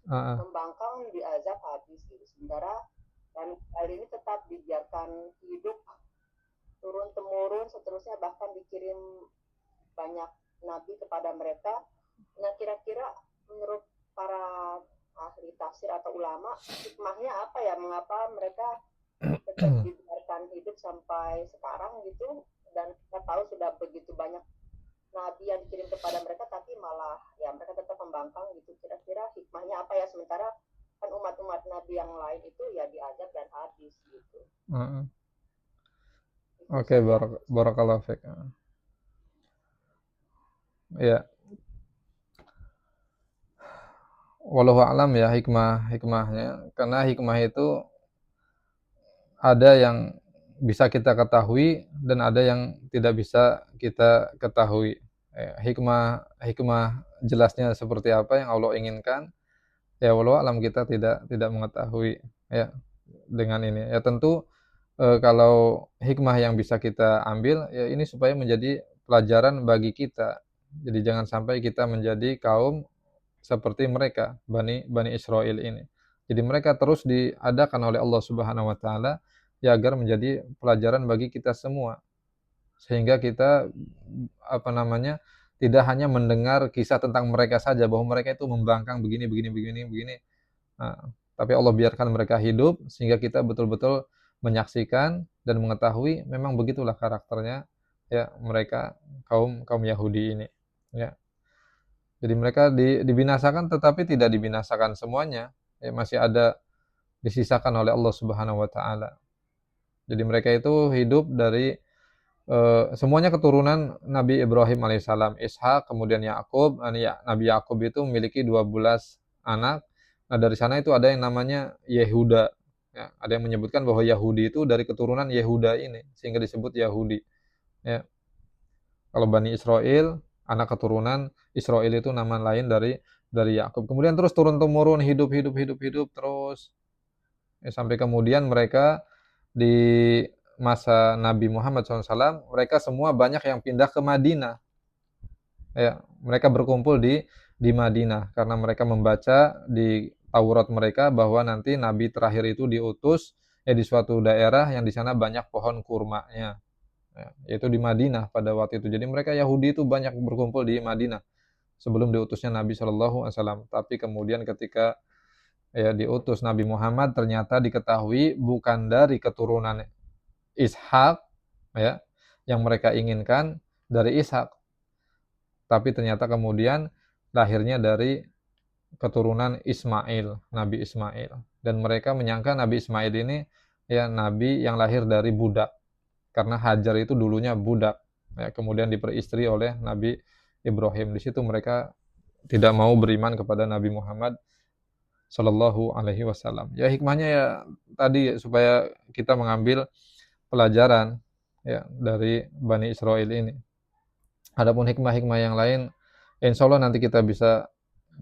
membangkang diazab habis gitu. Sementara dan kali ini tetap dibiarkan hidup turun temurun seterusnya, bahkan dikirim banyak nabi kepada mereka. Nah, kira-kira menurut para ahli tafsir atau ulama, hikmahnya apa ya, mengapa mereka tetap dibiarkan hidup sampai sekarang gitu, dan kita tahu sudah begitu banyak nabi yang dikirim kepada mereka tapi malah ya mereka tetap membangkang gitu. Kira-kira hikmahnya apa ya, sementara kan umat-umat nabi yang lain itu ya diazab dan habis gitu. Oke, barakallahu fiik. Ya. Wallahu a'lam ya hikmahnya, karena hikmah itu ada yang bisa kita ketahui dan ada yang tidak bisa kita ketahui. Hikmah jelasnya seperti apa yang Allah inginkan, ya wallahu a'lam, kita tidak mengetahui ya dengan ini. Ya tentu kalau hikmah yang bisa kita ambil ya ini supaya menjadi pelajaran bagi kita. Jadi jangan sampai kita menjadi kaum seperti mereka, Bani Israel ini. Jadi mereka terus diadakan oleh Allah Subhanahu wa taala ya agar menjadi pelajaran bagi kita semua. Sehingga kita tidak hanya mendengar kisah tentang mereka saja bahwa mereka itu membangkang begini. Nah, tapi Allah biarkan mereka hidup sehingga kita betul-betul menyaksikan dan mengetahui memang begitulah karakternya ya mereka kaum Yahudi ini ya. Jadi mereka dibinasakan tetapi tidak dibinasakan semuanya, ya masih ada disisakan oleh Allah Subhanahu wa taala. Jadi mereka itu hidup dari semuanya keturunan Nabi Ibrahim alaihissalam, Ishak, kemudian Yakub. Nabi Yakub itu memiliki 12 anak. Nah, dari sana itu ada yang namanya Yehuda. Ya, ada yang menyebutkan bahwa Yahudi itu dari keturunan Yehuda ini, sehingga disebut Yahudi. Ya. Kalau Bani Israel, anak keturunan Israel itu nama lain dari Yakub. Kemudian terus turun temurun hidup terus sampai kemudian mereka di masa Nabi Muhammad SAW mereka semua banyak yang pindah ke Madinah. Ya, mereka berkumpul di Madinah karena mereka membaca di Taurat mereka bahwa nanti Nabi terakhir itu diutus di suatu daerah yang di sana banyak pohon kurmanya. Ya, yaitu di Madinah pada waktu itu. Jadi mereka Yahudi itu banyak berkumpul di Madinah sebelum diutusnya Nabi SAW. Tapi kemudian ketika diutus Nabi Muhammad ternyata diketahui bukan dari keturunan Ishak ya yang mereka inginkan dari Ishak. Tapi ternyata kemudian lahirnya dari keturunan Ismail, Nabi Ismail. Dan mereka menyangka Nabi Ismail ini ya nabi yang lahir dari budak. Karena Hajar itu dulunya budak, ya, kemudian diperistri oleh Nabi Ibrahim. Di situ mereka tidak mau beriman kepada Nabi Muhammad Shallallahu Alaihi Wasallam. Ya hikmahnya ya tadi supaya kita mengambil pelajaran ya dari Bani Israel ini. Adapun hikmah-hikmah yang lain, insya Allah nanti kita bisa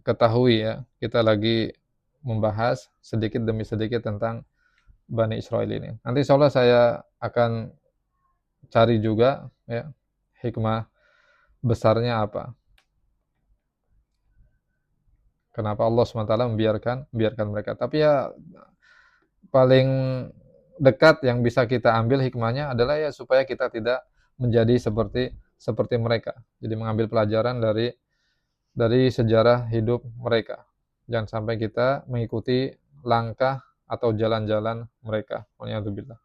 ketahui ya. Kita lagi membahas sedikit demi sedikit tentang Bani Israel ini. Nanti insya Allah saya akan cari juga ya hikmah besarnya apa. Kenapa Allah SWT membiarkan mereka. Tapi ya paling dekat yang bisa kita ambil hikmahnya adalah ya supaya kita tidak menjadi seperti mereka. Jadi mengambil pelajaran dari sejarah hidup mereka. Jangan sampai kita mengikuti langkah atau jalan-jalan mereka. Waliyadzubillah.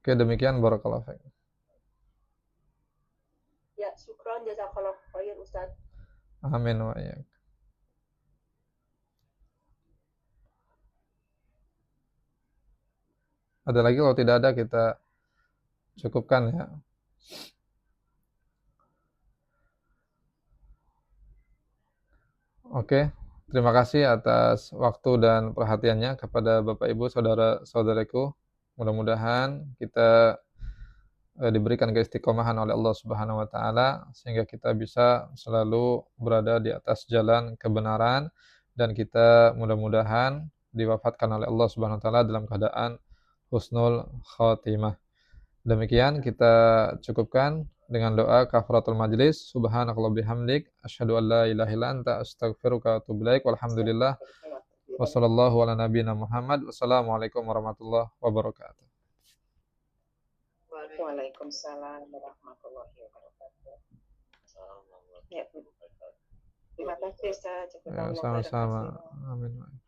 Oke, demikian barakallahu fiik. Ya, syukran jazakallahu khair Ustaz. Amin wa iyyak. Ada lagi? Kalau tidak ada kita cukupkan ya. Oke, terima kasih atas waktu dan perhatiannya kepada Bapak Ibu, saudara-saudaraku. Mudah-mudahan kita diberikan keistiqomahan oleh Allah Subhanahu wa taala sehingga kita bisa selalu berada di atas jalan kebenaran dan kita mudah-mudahan diwafatkan oleh Allah Subhanahu wa taala dalam keadaan husnul khatimah. Demikian kita cukupkan dengan doa kafaratul majlis. Subhanakallah bihamdik asyhadu an la ilaha illa anta astaghfiruka wa atubu ilaik. Walhamdulillah. Wassallallahu ala nabiyyina Muhammad. Wassalamualaikum warahmatullahi wabarakatuh. Waalaikumsalam warahmatullahi wabarakatuh. Ya, terima kasih Ustaz. Ya, sama-sama. Amin.